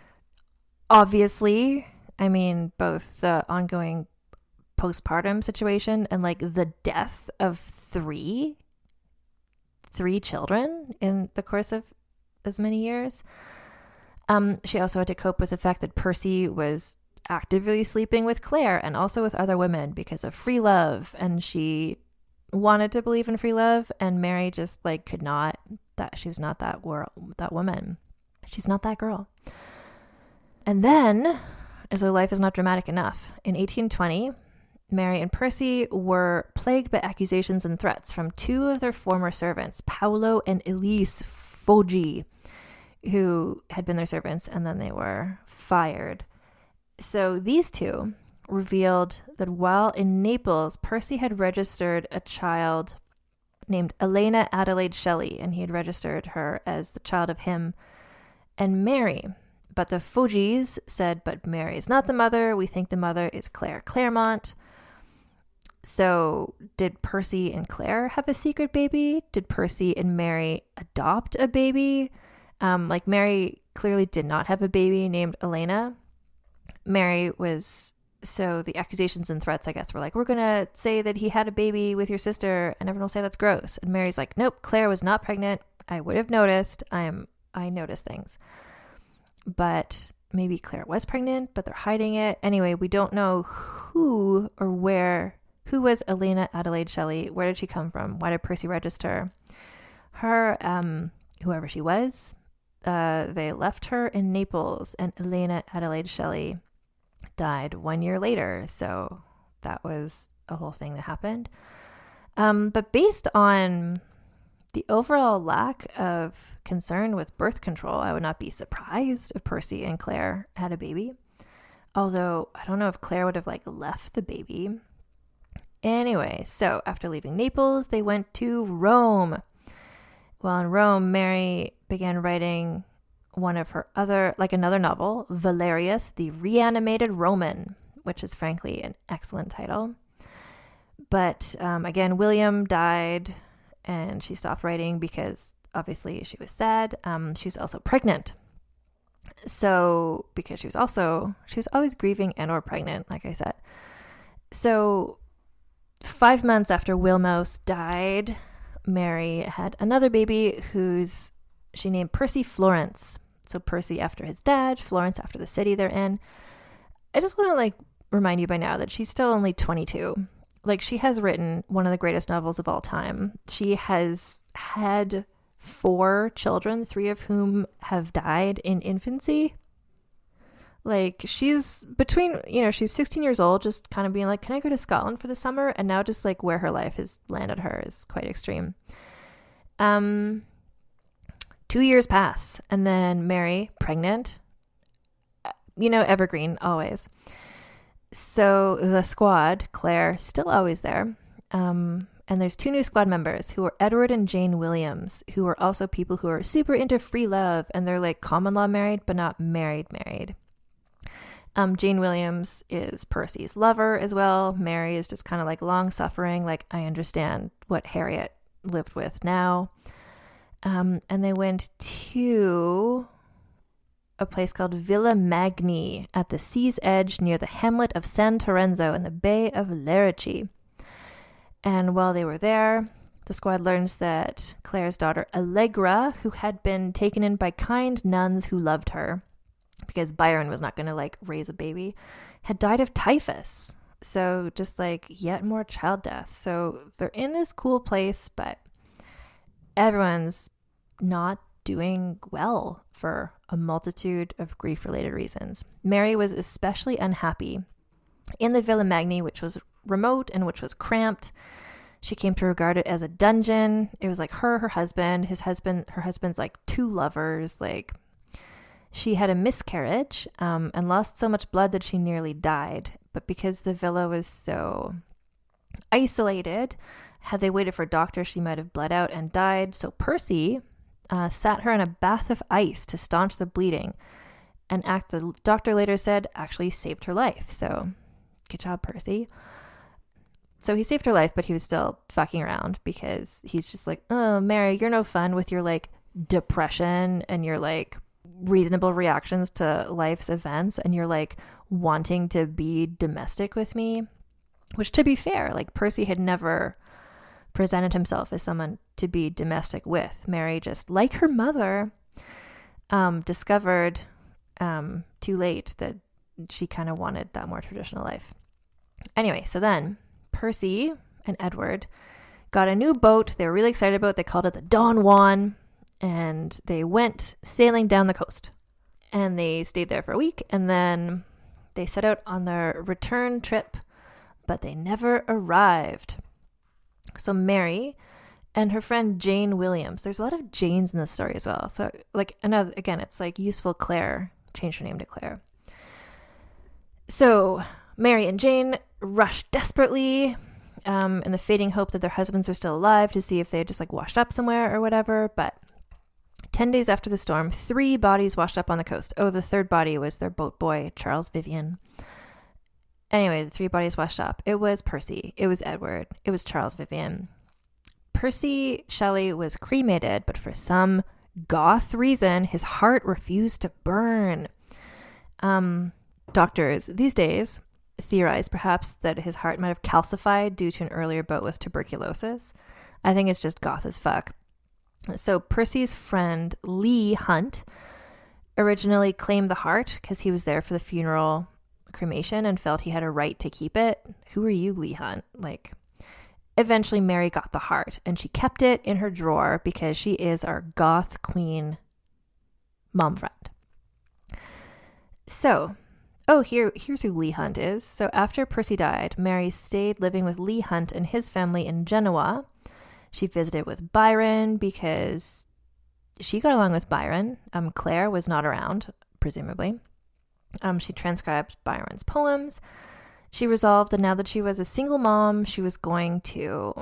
Obviously, I mean, both the ongoing postpartum situation and the death of three children in the course of as many years. She also had to cope with the fact that Percy was actively sleeping with Claire and also with other women because of free love, and she wanted to believe in free love, and Mary just like could not. That she was not that woman. She's not that girl. And then, as though life is not dramatic enough, in 1820, Mary and Percy were plagued by accusations and threats from two of their former servants, Paolo and Elise Foggi, who had been their servants, and then they were fired. So these two revealed that while in Naples, Percy had registered a child named Elena Adelaide Shelley, and he had registered her as the child of him and Mary. But the Foggis said, but Mary is not the mother. We think the mother is Claire Claremont. So did Percy and Claire have a secret baby? Did Percy and Mary adopt a baby? Mary clearly did not have a baby named Elena. Mary was... So the accusations and threats, I guess, were like, we're going to say that he had a baby with your sister, and everyone will say that's gross. And Mary's like, nope, Claire was not pregnant. I would have noticed. I notice things. But maybe Claire was pregnant, but they're hiding it. Anyway, we don't know who or where. Who was Elena Adelaide Shelley? Where did she come from? Why did Percy register her? Whoever she was, they left her in Naples, and Elena Adelaide Shelley died 1 year later. So that was a whole thing that happened. But based on the overall lack of concern with birth control, I would not be surprised if Percy and Claire had a baby. Although I don't know if Claire would have left the baby. Anyway, so after leaving Naples, they went to Rome. While in Rome, Mary began writing one of her another novel, Valerius, the Reanimated Roman, which is frankly an excellent title. But again, William died, and she stopped writing because obviously she was sad. She was also pregnant. So because she was always grieving and or pregnant, like I said. So 5 months after Wilmos died, Mary had another baby she named Percy Florence. So Percy after his dad, Florence after the city they're in. I just want to remind you by now that she's still only 22. She has written one of the greatest novels of all time. She has had 4 children, 3 of whom have died in infancy. She's between, she's 16 years old, just kind of being like, can I go to Scotland for the summer? And now just where her life has landed her is quite extreme. 2 years pass, and then Mary, pregnant, evergreen, always. So the squad, Claire, still always there. And there's 2 new squad members who are Edward and Jane Williams, who are also people who are super into free love, and they're common law married, but not married. Jane Williams is Percy's lover as well. Mary is just kind of long suffering. I understand what Harriet lived with now. And they went to a place called Villa Magni at the sea's edge near the hamlet of San Terenzo in the Bay of Lerici. And while they were there, the squad learns that Claire's daughter Allegra, who had been taken in by kind nuns who loved her, because Byron was not going to raise a baby, had died of typhus. So just yet more child death. So they're in this cool place, but everyone's not doing well for a multitude of grief-related reasons. Mary was especially unhappy in the Villa Magni, which was remote and which was cramped. She came to regard it as a dungeon. It was her husband, her husband's 2 lovers. She had a miscarriage and lost so much blood that she nearly died. But because the villa was so isolated, had they waited for a doctor, she might have bled out and died. So Percy sat her in a bath of ice to staunch the bleeding. An act the doctor later said actually saved her life. So good job, Percy. So he saved her life, but he was still fucking around because he's just oh, Mary, you're no fun with your depression and your reasonable reactions to life's events, and you're wanting to be domestic with me. Which, to be fair, Percy had never presented himself as someone to be domestic with. Mary, just like her mother, discovered too late that she kind of wanted that more traditional life. Anyway, so then Percy and Edward got a new boat they were really excited about. They called it the Don Juan, and they went sailing down the coast. And they stayed there for a week, and then they set out on their return trip, but they never arrived. So Mary and her friend Jane Williams, there's a lot of Janes in this story as well. So like another, again, it's like useful Claire, changed her name to Claire. So Mary and Jane rushed desperately in the fading hope that their husbands were still alive to see if they had just like washed up somewhere or whatever. But 10 days after the storm, 3 bodies washed up on the coast. Oh, the third body was their boat boy, Charles Vivian. Anyway, the 3 bodies washed up. It was Percy. It was Edward. It was Charles Vivian. Percy Shelley was cremated, but for some goth reason, his heart refused to burn. Doctors these days theorize perhaps that his heart might have calcified due to an earlier bout with tuberculosis. I think it's just goth as fuck. So Percy's friend Lee Hunt originally claimed the heart because he was there for the funeral cremation and felt he had a right to keep it. Who are you, Lee Hunt? Like, eventually Mary got the heart and she kept it in her drawer because she is our Goth Queen Mom Friend. So, here's who Lee Hunt is. So after Percy died, Mary stayed living with Lee Hunt and his family in Genoa. She visited with Byron because she got along with Byron. Claire was not around, presumably. She transcribed Byron's poems. She resolved that now that she was a single mom, she was going to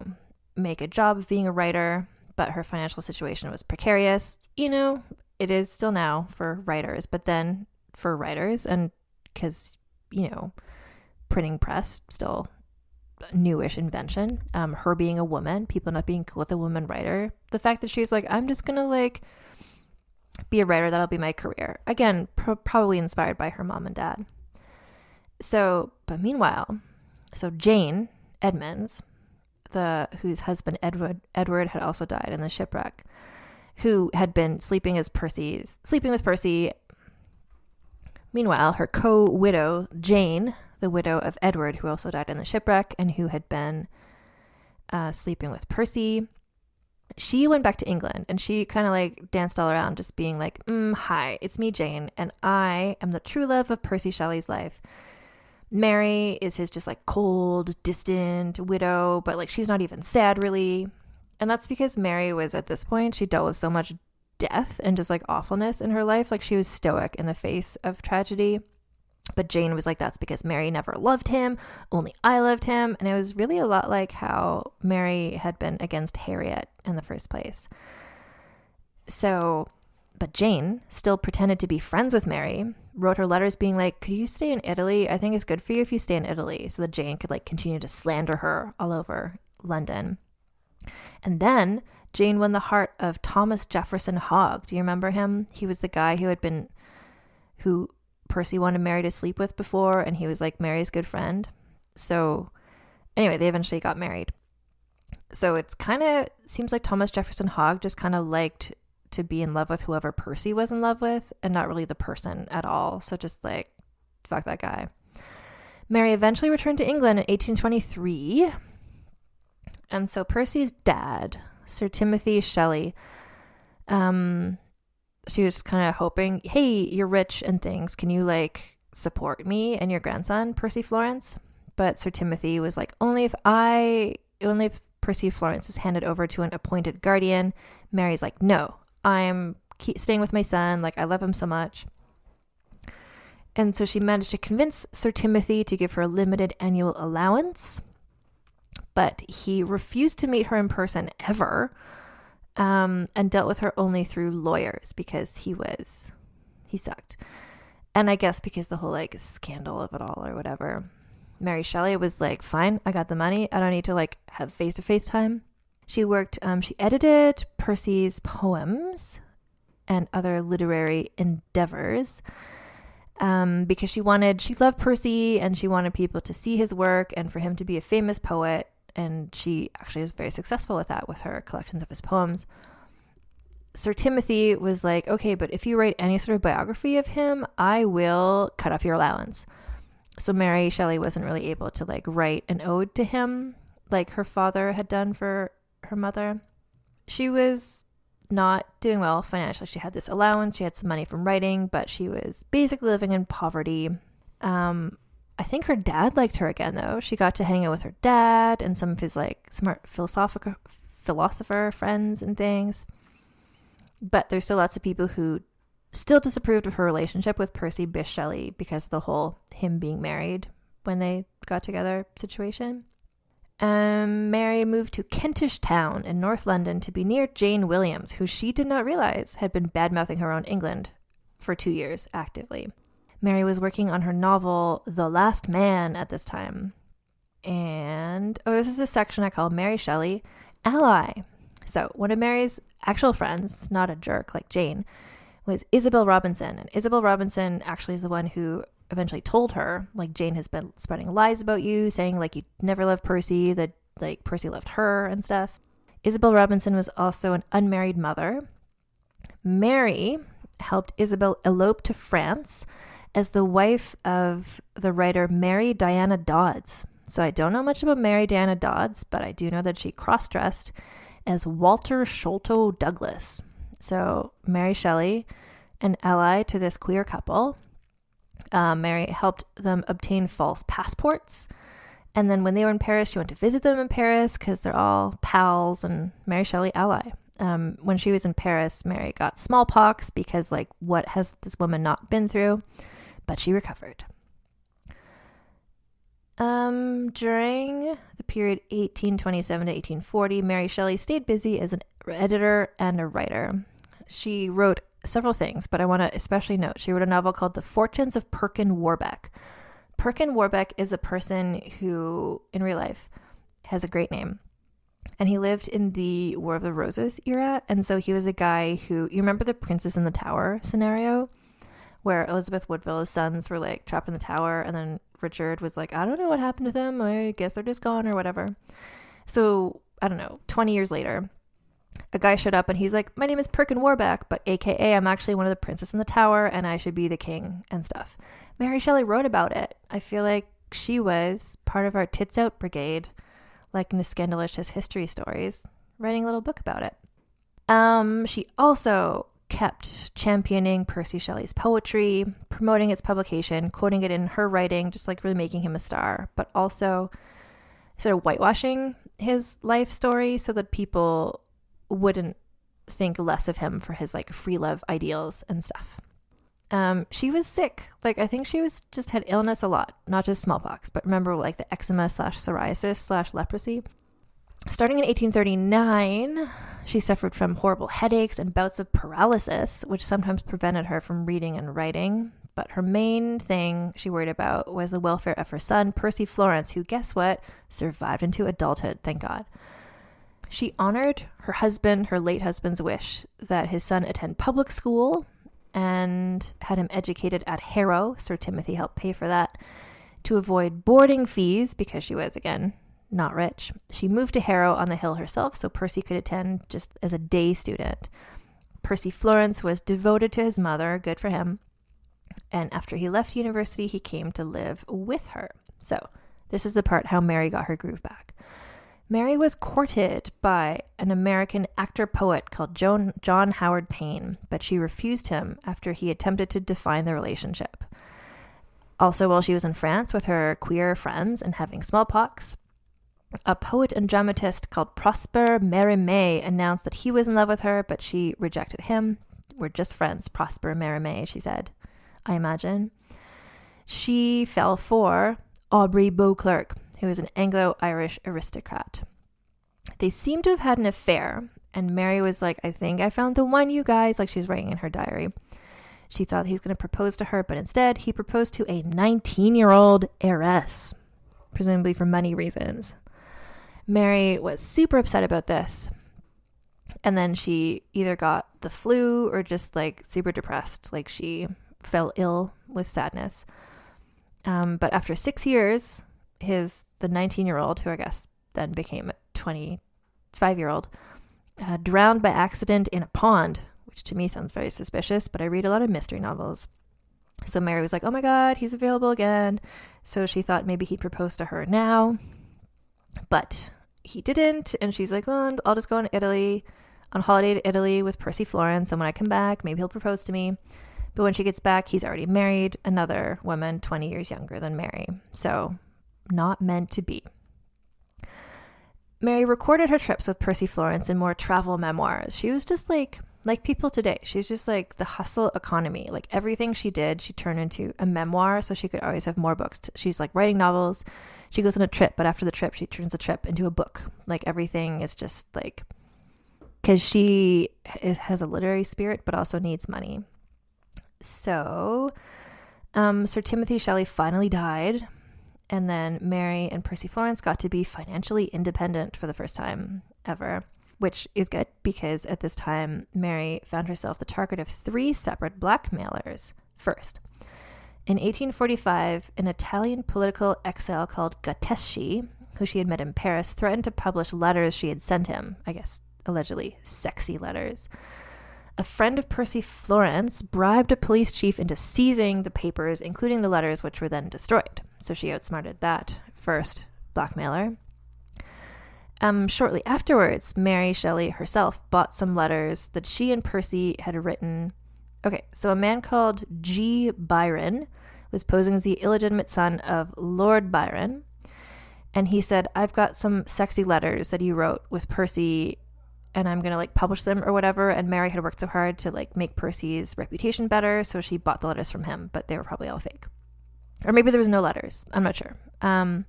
make a job of being a writer, but her financial situation was precarious. You know, it is still now for writers, but then for writers, and because, you know, printing press still newish invention, her being a woman, people not being cool with a woman writer, the fact that she's like, I'm just gonna like be a writer, that'll be my career, again, probably inspired by her mom and dad. So, but meanwhile, so Jane Edmonds, whose husband Edward had also died in the shipwreck, who had been sleeping with Percy. Meanwhile, her co-widow Jane, the widow of Edward, who also died in the shipwreck and who had been sleeping with Percy, she went back to England and she kind of like danced all around just being like, hi, it's me, Jane, and I am the true love of Percy Shelley's life. Mary is his just like cold, distant widow, but like she's not even sad really. And that's because Mary was, at this point, she dealt with so much death and just like awfulness in her life. Like she was stoic in the face of tragedy. But Jane was like, that's because Mary never loved him. Only I loved him. And it was really a lot like how Mary had been against Harriet in the first place. So, but Jane still pretended to be friends with Mary, wrote her letters being like, could you stay in Italy? I think it's good for you if you stay in Italy. So that Jane could like continue to slander her all over London. And then Jane won the heart of Thomas Jefferson Hogg. Do you remember him? He was the guy who Percy wanted Mary to sleep with before, and he was like Mary's good friend. So anyway, they eventually got married. So it's kind of seems like Thomas Jefferson Hogg just kind of liked to be in love with whoever Percy was in love with and not really the person at all. So just like, fuck that guy. Mary eventually returned to England in 1823. And so Percy's dad, Sir Timothy Shelley, she was kind of hoping, hey, you're rich and things. Can you like support me and your grandson, Percy Florence? But Sir Timothy was like, only if Percy Florence is handed over to an appointed guardian. Mary's like, no, I'm staying with my son. Like, I love him so much. And so she managed to convince Sir Timothy to give her a limited annual allowance. But he refused to meet her in person ever. And dealt with her only through lawyers because he sucked. And I guess because the whole like scandal of it all or whatever, Mary Shelley was like, fine, I got the money. I don't need to like have face-to-face time. She edited Percy's poems and other literary endeavors because she loved Percy and she wanted people to see his work and for him to be a famous poet. And she actually is very successful with that, with her collections of his poems. Sir Timothy was like, okay, but if you write any sort of biography of him, I will cut off your allowance. So Mary Shelley wasn't really able to like write an ode to him like her father had done for her mother. She was not doing well financially. She had this allowance, she had some money from writing, but she was basically living in poverty. I think her dad liked her again, though. She got to hang out with her dad and some of his like smart philosopher friends and things. But there's still lots of people who still disapproved of her relationship with Percy Bysshe Shelley because of the whole him being married when they got together situation. Mary moved to Kentish Town in North London to be near Jane Williams, who she did not realize had been bad-mouthing her own England for 2 years actively. Mary was working on her novel The Last Man at this time. And, this is a section I call Mary Shelley Ally. So one of Mary's actual friends, not a jerk like Jane, was Isabel Robinson. And Isabel Robinson actually is the one who eventually told her, like, Jane has been spreading lies about you, saying, like, you never loved Percy, that, like, Percy loved her and stuff. Isabel Robinson was also an unmarried mother. Mary helped Isabel elope to France as the wife of the writer Mary Diana Dodds. So I don't know much about Mary Diana Dodds, but I do know that she cross-dressed as Walter Sholto Douglas. So Mary Shelley, an ally to this queer couple. Mary helped them obtain false passports. And then when they were in Paris, she went to visit them in Paris because they're all pals and Mary Shelley ally. When she was in Paris, Mary got smallpox because, like, what has this woman not been through? But she recovered. During the period 1827 to 1840, Mary Shelley stayed busy as an editor and a writer. She wrote several things, but I want to especially note she wrote a novel called The Fortunes of Perkin Warbeck. Perkin Warbeck is a person who, in real life, has a great name. And he lived in the War of the Roses era. And so he was a guy who, you remember the Princess in the Tower scenario? Where Elizabeth Woodville's sons were like trapped in the tower. And then Richard was like, I don't know what happened to them. I guess they're just gone or whatever. So, I don't know, 20 years later, a guy showed up and he's like, my name is Perkin Warbeck, but AKA I'm actually one of the princes in the tower and I should be the king and stuff. Mary Shelley wrote about it. I feel like she was part of our Tits Out brigade, like in the Scandalicious history stories, writing a little book about it. She also kept championing Percy Shelley's poetry, promoting its publication, quoting it in her writing, just like really making him a star, but also sort of whitewashing his life story so that people wouldn't think less of him for his like free love ideals and stuff. She was sick. Like, I think she was just had illness a lot, not just smallpox, but remember like the eczema / psoriasis / leprosy. Starting in 1839, she suffered from horrible headaches and bouts of paralysis, which sometimes prevented her from reading and writing. But her main thing she worried about was the welfare of her son, Percy Florence, who, guess what, survived into adulthood, thank God. She honored her late husband's wish that his son attend public school and had him educated at Harrow. Sir Timothy helped pay for that to avoid boarding fees because she was, again, not rich. She moved to Harrow on the hill herself so Percy could attend just as a day student. Percy Florence was devoted to his mother, good for him. And after he left university, he came to live with her. So this is the part how Mary got her groove back. Mary was courted by an American actor-poet called John Howard Payne, but she refused him after he attempted to define the relationship. Also, while she was in France with her queer friends and having smallpox, a poet and dramatist called Prosper Mérimée announced that he was in love with her, but she rejected him. We're just friends, Prosper Mérimée, she said, I imagine. She fell for Aubrey Beauclerk, who was an Anglo-Irish aristocrat. They seem to have had an affair, and Mary was like, I think I found the one, you guys, like she's writing in her diary. She thought he was going to propose to her, but instead he proposed to a 19-year-old heiress, presumably for money reasons. Mary was super upset about this, and then she either got the flu or just like super depressed, like she fell ill with sadness. But after 6 years, the 19-year-old, who I guess then became a 25-year-old, drowned by accident in a pond, which to me sounds very suspicious, but I read a lot of mystery novels. So Mary was like, oh my God, he's available again. So she thought maybe he'd propose to her now, but he didn't. And she's like, well, I'll just go on holiday to Italy with Percy Florence. And when I come back, maybe he'll propose to me. But when she gets back, he's already married another woman 20 years younger than Mary. So not meant to be. Mary recorded her trips with Percy Florence in more travel memoirs. She was just like people today. She's just like the hustle economy. Like everything she did, she turned into a memoir so she could always have more books. She's like writing novels. She goes on a trip, but after the trip, she turns the trip into a book. Like everything is just like, because she has a literary spirit, but also needs money. So Sir Timothy Shelley finally died. And then Mary and Percy Florence got to be financially independent for the first time ever, which is good because at this time, Mary found herself the target of 3 separate blackmailers. First, in 1845, an Italian political exile called Gatteschi, who she had met in Paris, threatened to publish letters she had sent him, I guess allegedly sexy letters. A friend of Percy Florence bribed a police chief into seizing the papers, including the letters, which were then destroyed. So she outsmarted that first blackmailer. Shortly afterwards, Mary Shelley herself bought some letters that she and Percy had written. Okay, so a man called G. Byron was posing as the illegitimate son of Lord Byron. And he said, I've got some sexy letters that you wrote with Percy and I'm going to like publish them or whatever. And Mary had worked so hard to like make Percy's reputation better. So she bought the letters from him, but they were probably all fake. Or maybe there was no letters. I'm not sure. And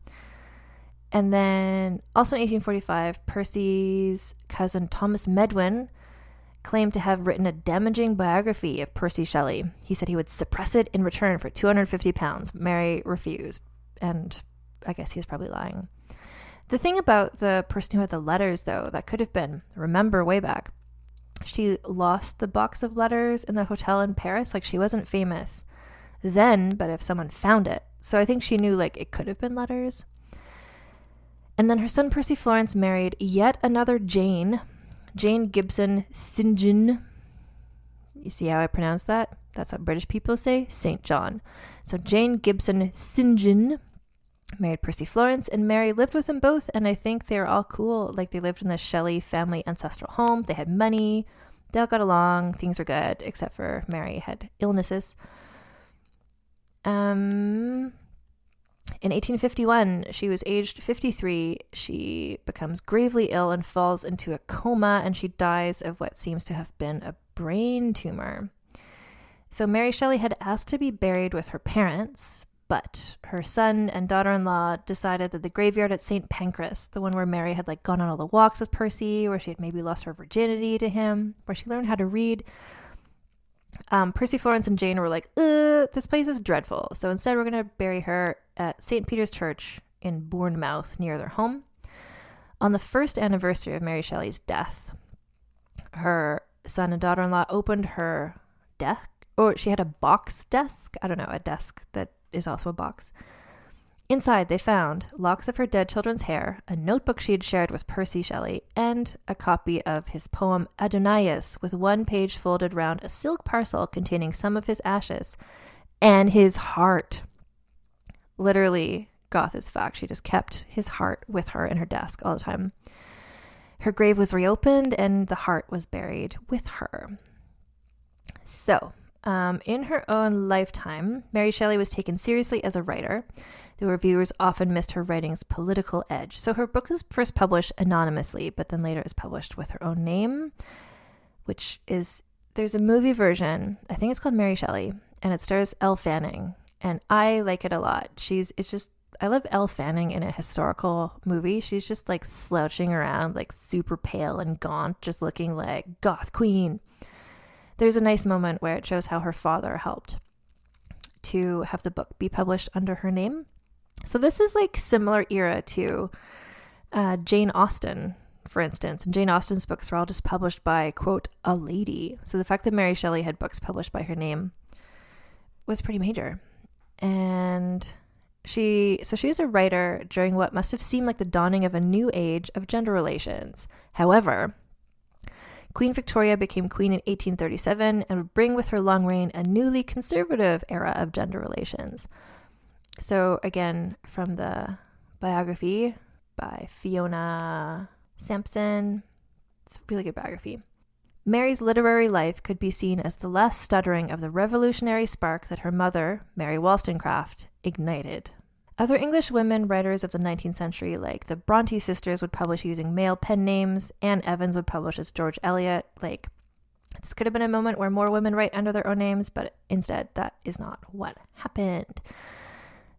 then also in 1845, Percy's cousin Thomas Medwin claimed to have written a damaging biography of Percy Shelley. He said he would suppress it in return for £250. Mary refused. And I guess he was probably lying. The thing about the person who had the letters, though, that could have been, remember way back, she lost the box of letters in the hotel in Paris. Like, she wasn't famous then, but if someone found it. So I think she knew, like, it could have been letters. And then her son Percy Florence married yet another Jane Gibson St. John. You see how I pronounce that? That's what British people say, St. John. So Jane Gibson St. John married Percy Florence, and Mary lived with them both, and I think they were all cool. Like, they lived in the Shelley family ancestral home. They had money. They all got along. Things were good, except for Mary had illnesses. In 1851, she was aged 53. She becomes gravely ill and falls into a coma, and she dies of what seems to have been a brain tumor. So Mary Shelley had asked to be buried with her parents, but her son and daughter-in-law decided that the graveyard at St. Pancras, the one where Mary had like gone on all the walks with Percy, where she had maybe lost her virginity to him, where she learned how to read, Percy, Florence, and Jane were like, this place is dreadful. So instead, we're going to bury her at St. Peter's Church in Bournemouth, near their home. On the first anniversary of Mary Shelley's death, her son and daughter-in-law opened her desk, or she had a box desk. I don't know, a desk that is also a box. Inside, they found locks of her dead children's hair, a notebook she had shared with Percy Shelley, and a copy of his poem Adonais, with one page folded round a silk parcel containing some of his ashes, and his heart. Literally, goth as fuck. She just kept his heart with her in her desk all the time. Her grave was reopened, and the heart was buried with her. So, in her own lifetime, Mary Shelley was taken seriously as a writer. The reviewers often missed her writing's political edge. So her book was first published anonymously, but then later is published with her own name, which is, there's a movie version, I think it's called Mary Shelley, and it stars Elle Fanning, and I like it a lot. I love Elle Fanning in a historical movie. She's just like slouching around, like super pale and gaunt, just looking like Goth Queen. There's a nice moment where it shows how her father helped to have the book be published under her name. So this is like similar era to Jane Austen, for instance. And Jane Austen's books were all just published by, quote, a lady. So the fact that Mary Shelley had books published by her name was pretty major. And she is a writer during what must have seemed like the dawning of a new age of gender relations. However, Queen Victoria became queen in 1837 and would bring with her long reign a newly conservative era of gender relations. So again, from the biography by Fiona Sampson, it's a really good biography. Mary's literary life could be seen as the last stuttering of the revolutionary spark that her mother, Mary Wollstonecraft, ignited. Other English women writers of the 19th century, like the Bronte sisters, would publish using male pen names. Anne Evans would publish as George Eliot. Like, this could have been a moment where more women write under their own names, but instead, that is not what happened.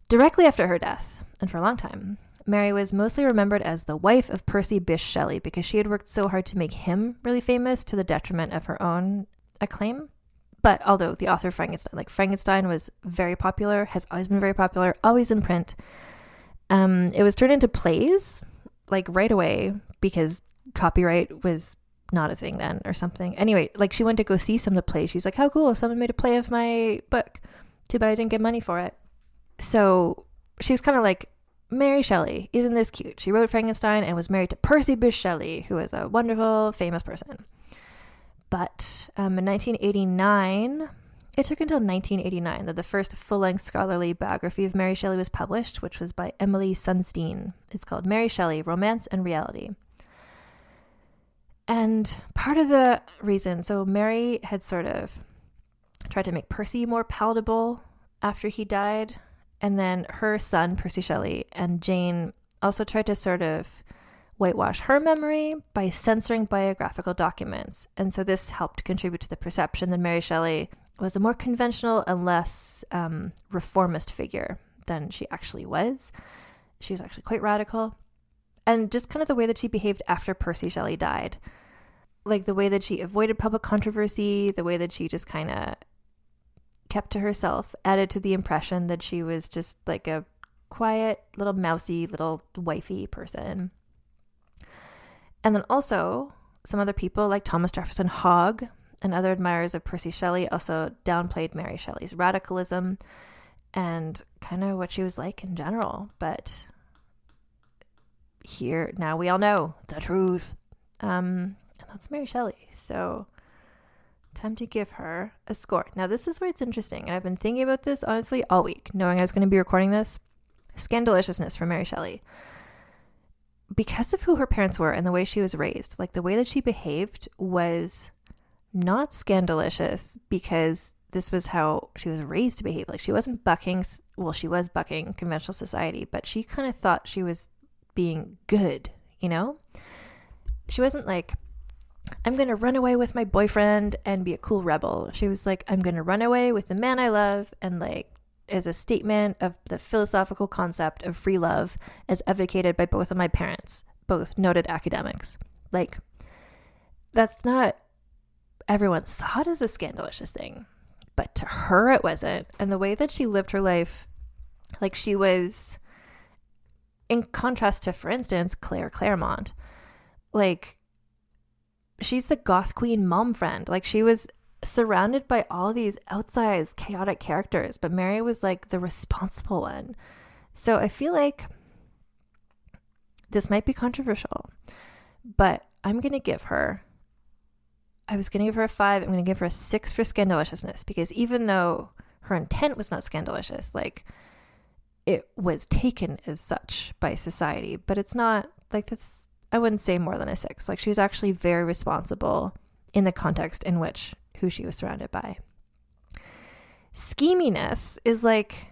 Directly after her death, and for a long time, Mary was mostly remembered as the wife of Percy Bysshe Shelley because she had worked so hard to make him really famous to the detriment of her own acclaim. But although the author of Frankenstein was very popular, has always been very popular, always in print, it was turned into plays like right away because copyright was not a thing then or something. Anyway, like she went to go see some of the plays. She's like, how cool, someone made a play of my book. Too bad I didn't get money for it. So she was kind of like, Mary Shelley, isn't this cute? She wrote Frankenstein and was married to Percy Bysshe Shelley, who was a wonderful, famous person. But in 1989, it took until 1989 that the first full-length scholarly biography of Mary Shelley was published, which was by Emily Sunstein. It's called Mary Shelley, Romance and Reality. And part of the reason, so Mary had sort of tried to make Percy more palatable after he died. And then her son, Percy Shelley, and Jane also tried to sort of whitewash her memory by censoring biographical documents. And so this helped contribute to the perception that Mary Shelley was a more conventional and less reformist figure than she actually was. She was actually quite radical. And just kind of the way that she behaved after Percy Shelley died. Like the way that she avoided public controversy, the way that she just kind of kept to herself, added to the impression that she was just like a quiet, little mousy, little wifey person. And then also some other people like Thomas Jefferson Hogg and other admirers of Percy Shelley also downplayed Mary Shelley's radicalism and kind of what she was like in general. But here, now we all know the truth. And that's Mary Shelley. So time to give her a score. Now, this is where it's interesting. And I've been thinking about this, honestly, all week, knowing I was going to be recording this. Scandaliciousness for Mary Shelley. Because of who her parents were and the way she was raised, like the way that she behaved was not scandalicious because this was how she was raised to behave. Like she wasn't bucking, well, she was bucking conventional society, but she kind of thought she was being good, you know? She wasn't like, I'm going to run away with my boyfriend and be a cool rebel. She was like, I'm going to run away with the man I love and like as a statement of the philosophical concept of free love as advocated by both of my parents, both noted academics. Like, that's not, everyone saw it as a scandalicious thing, but to her it wasn't. And the way that she lived her life, like she was, in contrast to, for instance, Claire Claremont, like, she's the Goth Queen Mom Friend. Like she was surrounded by all these outsized chaotic characters, but Mary was like the responsible one. So I feel like this might be controversial, but I was going to give her a 5. I'm going to give her a 6 for scandaliciousness because even though her intent was not scandalicious, like it was taken as such by society, but it's not like that's, I wouldn't say more than a 6. Like she was actually very responsible in the context in which who she was surrounded by. Scheminess is like,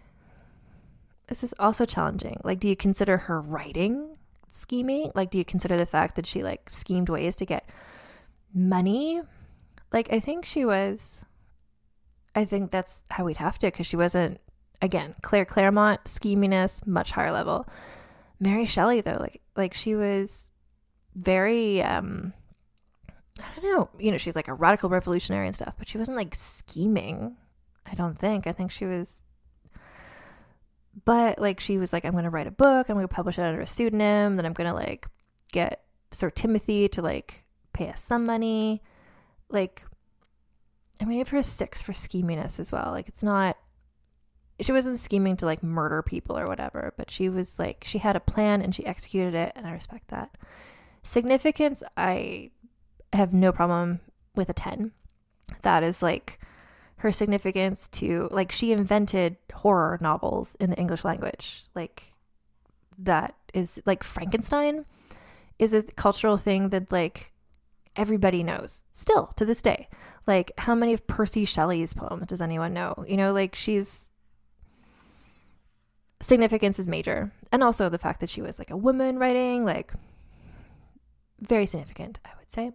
this is also challenging. Like, do you consider her writing scheming? Like, do you consider the fact that she like schemed ways to get money? Like, I think that's how we'd have to, because she wasn't, again, Claire Claremont, scheminess, much higher level. Mary Shelley, though, like she was very, I don't know, you know, she's like a radical revolutionary and stuff, but she wasn't like scheming, I don't think. I think she was, but like she was like, I'm going to write a book, I'm going to publish it under a pseudonym, then I'm going to like get Sir Timothy to like pay us some money. Like, I'm going to give her a 6 for scheminess as well. Like, it's not, she wasn't scheming to like murder people or whatever, but she was like, she had a plan and she executed it, and I respect that. Significance, I I have no problem with a 10. That is like her significance to, like, she invented horror novels in the English language. Like, that is like Frankenstein is a cultural thing that like everybody knows still to this day. Like, how many of Percy Shelley's poems does anyone know? You know, like, she's significance is major. And also the fact that she was like a woman writing, like, very significant, I would say.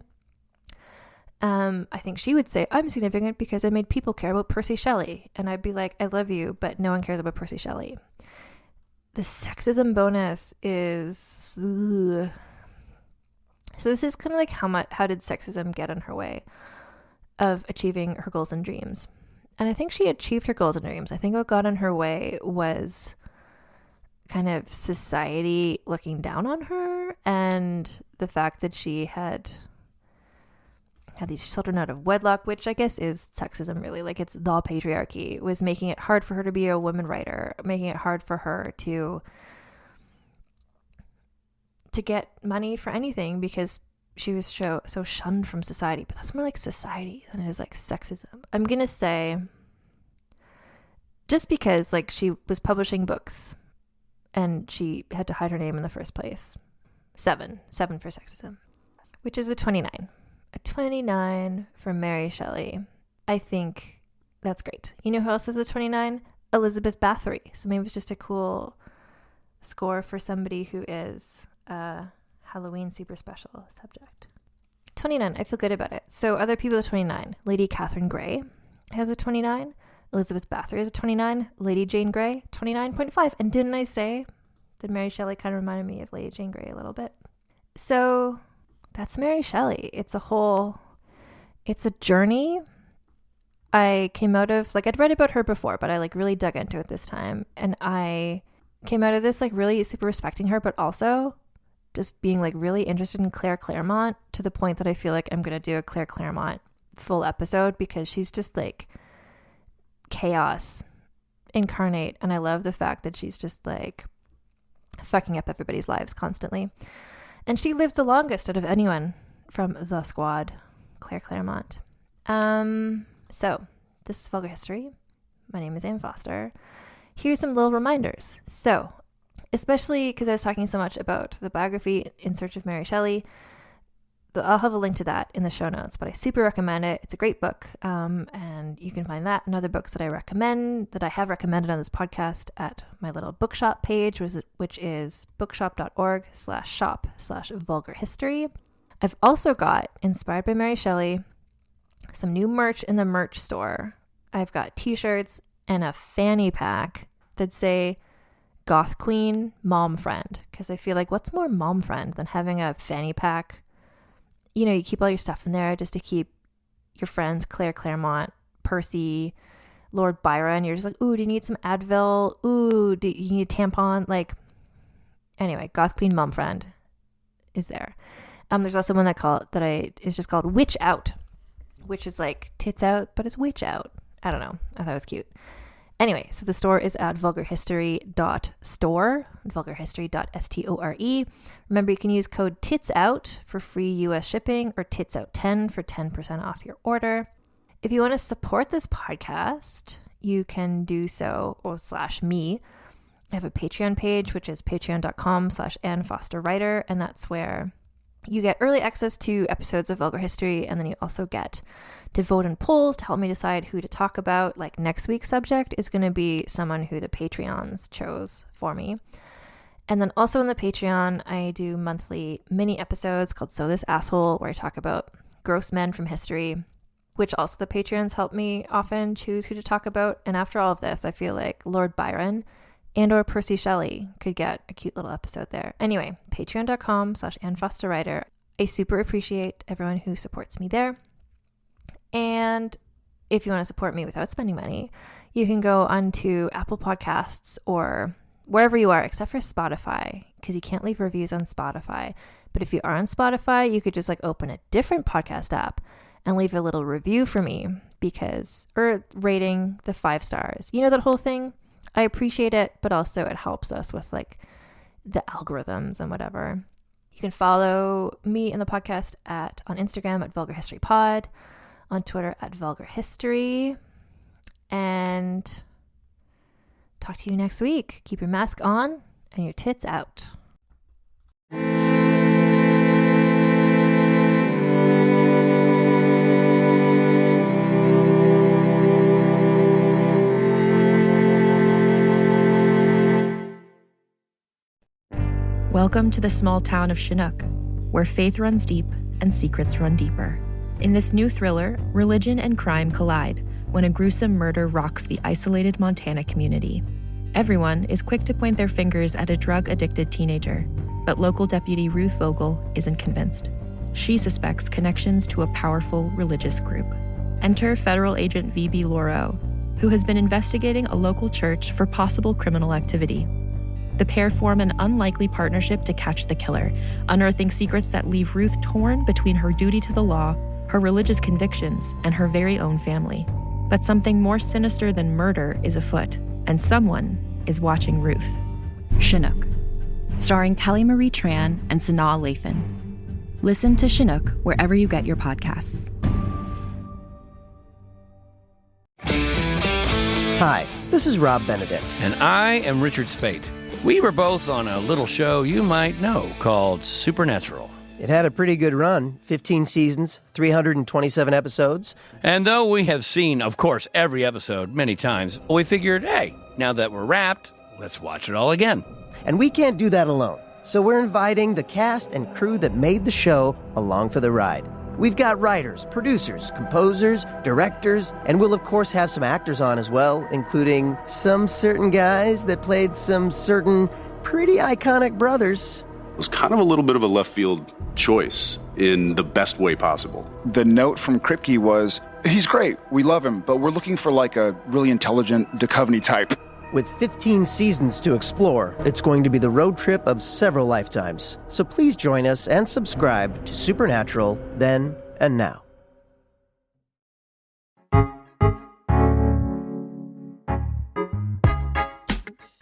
I think she would say, I'm significant because I made people care about Percy Shelley. And I'd be like, I love you, but no one cares about Percy Shelley. The sexism bonus is... Ugh. So this is kind of like how did sexism get in her way of achieving her goals and dreams? And I think she achieved her goals and dreams. I think what got in her way was kind of society looking down on her, and the fact that she had these children out of wedlock, which I guess is sexism, really. Like, it's the patriarchy was making it hard for her to be a woman writer, making it hard for her to get money for anything because she was so shunned from society. But that's more like society than it is like sexism. I'm gonna say, just because like she was publishing books and she had to hide her name in the first place. 7 for sexism, which is a 29. A 29 from Mary Shelley. I think that's great. You know who else is a 29? Elizabeth Bathory. So maybe it's just a cool score for somebody who is a Halloween super special subject. 29, I feel good about it. So other people at 29. Lady Catherine Grey has a 29. Elizabeth Bathory has a 29. Lady Jane Grey, 29.5. And didn't I say that Mary Shelley kind of reminded me of Lady Jane Grey a little bit? So that's Mary Shelley. It's a journey. I came out of, like, I'd read about her before, but I like really dug into it this time. And I came out of this like really super respecting her, but also just being like really interested in Claire Clairmont, to the point that I feel like I'm going to do a Claire Clairmont full episode, because she's just like chaos incarnate. And I love the fact that she's just like fucking up everybody's lives constantly. And she lived the longest out of anyone from the squad, Claire Clairmont. So this is Vulgar History. My name is Anne Foster. Here's some little reminders. So, especially because I was talking so much about the biography In Search of Mary Shelley, I'll have a link to that in the show notes, but I super recommend it. It's a great book, and you can find that and other books that I recommend, that I have recommended on this podcast, at my little bookshop page, which is bookshop.org/shop/vulgarhistory. I've also got, inspired by Mary Shelley, some new merch in the merch store. I've got t-shirts and a fanny pack that say Goth Queen Mom Friend, because I feel like what's more mom friend than having a fanny pack? You know, you keep all your stuff in there just to keep your friends, Claire Clairmont, Percy, Lord Byron. You're just like, ooh, do you need some Advil? Ooh, do you need a tampon? Like, anyway, Goth Queen Mom Friend is there. There's also one is just called Witch Out, which is like tits out, but it's witch out. I don't know. I thought it was cute. Anyway, so the store is at vulgarhistory.store, vulgarhistory.store. Remember, you can use code TITSOUT for free US shipping, or TITSOUT10 for 10% off your order. If you want to support this podcast, you can do so, or /me. I have a Patreon page, which is patreon.com/AnneFosterWriter, and that's where you get early access to episodes of Vulgar History, and then you also get to vote in polls to help me decide who to talk about. Like, next week's subject is going to be someone who the Patreons chose for me. And then also in the Patreon, I do monthly mini episodes called So This Asshole, where I talk about gross men from history, which also the Patreons help me often choose who to talk about. And after all of this, I feel like Lord Byron and or Percy Shelley could get a cute little episode there. Anyway, patreon.com/AnneFosterWriter. I super appreciate everyone who supports me there. And if you want to support me without spending money, you can go onto Apple Podcasts or wherever you are, except for Spotify, because you can't leave reviews on Spotify. But if you are on Spotify, you could just like open a different podcast app and leave a little review for me, or rating the 5 stars. You know, that whole thing. I appreciate it, but also it helps us with like the algorithms and whatever. You can follow me and the podcast on Instagram at Vulgar History Pod, on Twitter at Vulgar History, and talk to you next week. Keep your mask on and your tits out. Welcome to the small town of Chinook, where faith runs deep and secrets run deeper. In this new thriller, religion and crime collide when a gruesome murder rocks the isolated Montana community. Everyone is quick to point their fingers at a drug-addicted teenager, but local deputy Ruth Vogel isn't convinced. She suspects connections to a powerful religious group. Enter federal agent V.B. Lauro, who has been investigating a local church for possible criminal activity. The pair form an unlikely partnership to catch the killer, unearthing secrets that leave Ruth torn between her duty to the law, her religious convictions, and her very own family. But something more sinister than murder is afoot, and someone is watching Ruth. Chinook, starring Kelly Marie Tran and Sanaa Lathan. Listen to Chinook wherever you get your podcasts. Hi, this is Rob Benedict. And I am Richard Spate. We were both on a little show you might know called Supernatural. It had a pretty good run, 15 seasons, 327 episodes. And though we have seen, of course, every episode many times, we figured, hey, now that we're wrapped, let's watch it all again. And we can't do that alone, so we're inviting the cast and crew that made the show along for the ride. We've got writers, producers, composers, directors, and we'll of course have some actors on as well, including some certain guys that played some certain pretty iconic brothers. It was kind of a little bit of a left field choice in the best way possible. The note from Kripke was, he's great, we love him, but we're looking for like a really intelligent Duchovny type. With 15 seasons to explore, it's going to be the road trip of several lifetimes. So please join us and subscribe to Supernatural Then and Now.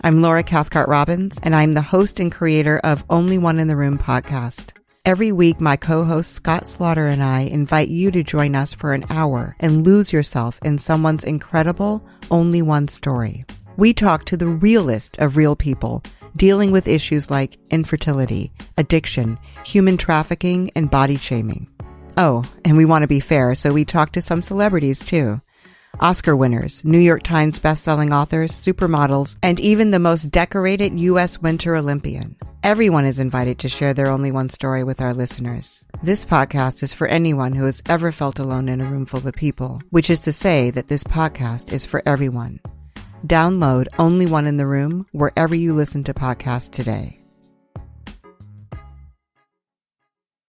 I'm Laura Cathcart-Robbins, and I'm the host and creator of Only One in the Room podcast. Every week, my co-host Scott Slaughter and I invite you to join us for an hour and lose yourself in someone's incredible Only One story. We talk to the realest of real people, dealing with issues like infertility, addiction, human trafficking, and body shaming. Oh, and we want to be fair, so we talk to some celebrities too. Oscar winners, New York Times bestselling authors, supermodels, and even the most decorated U.S. Winter Olympian. Everyone is invited to share their Only One story with our listeners. This podcast is for anyone who has ever felt alone in a room full of people, which is to say that this podcast is for everyone. Download Only One in the Room wherever you listen to podcasts today.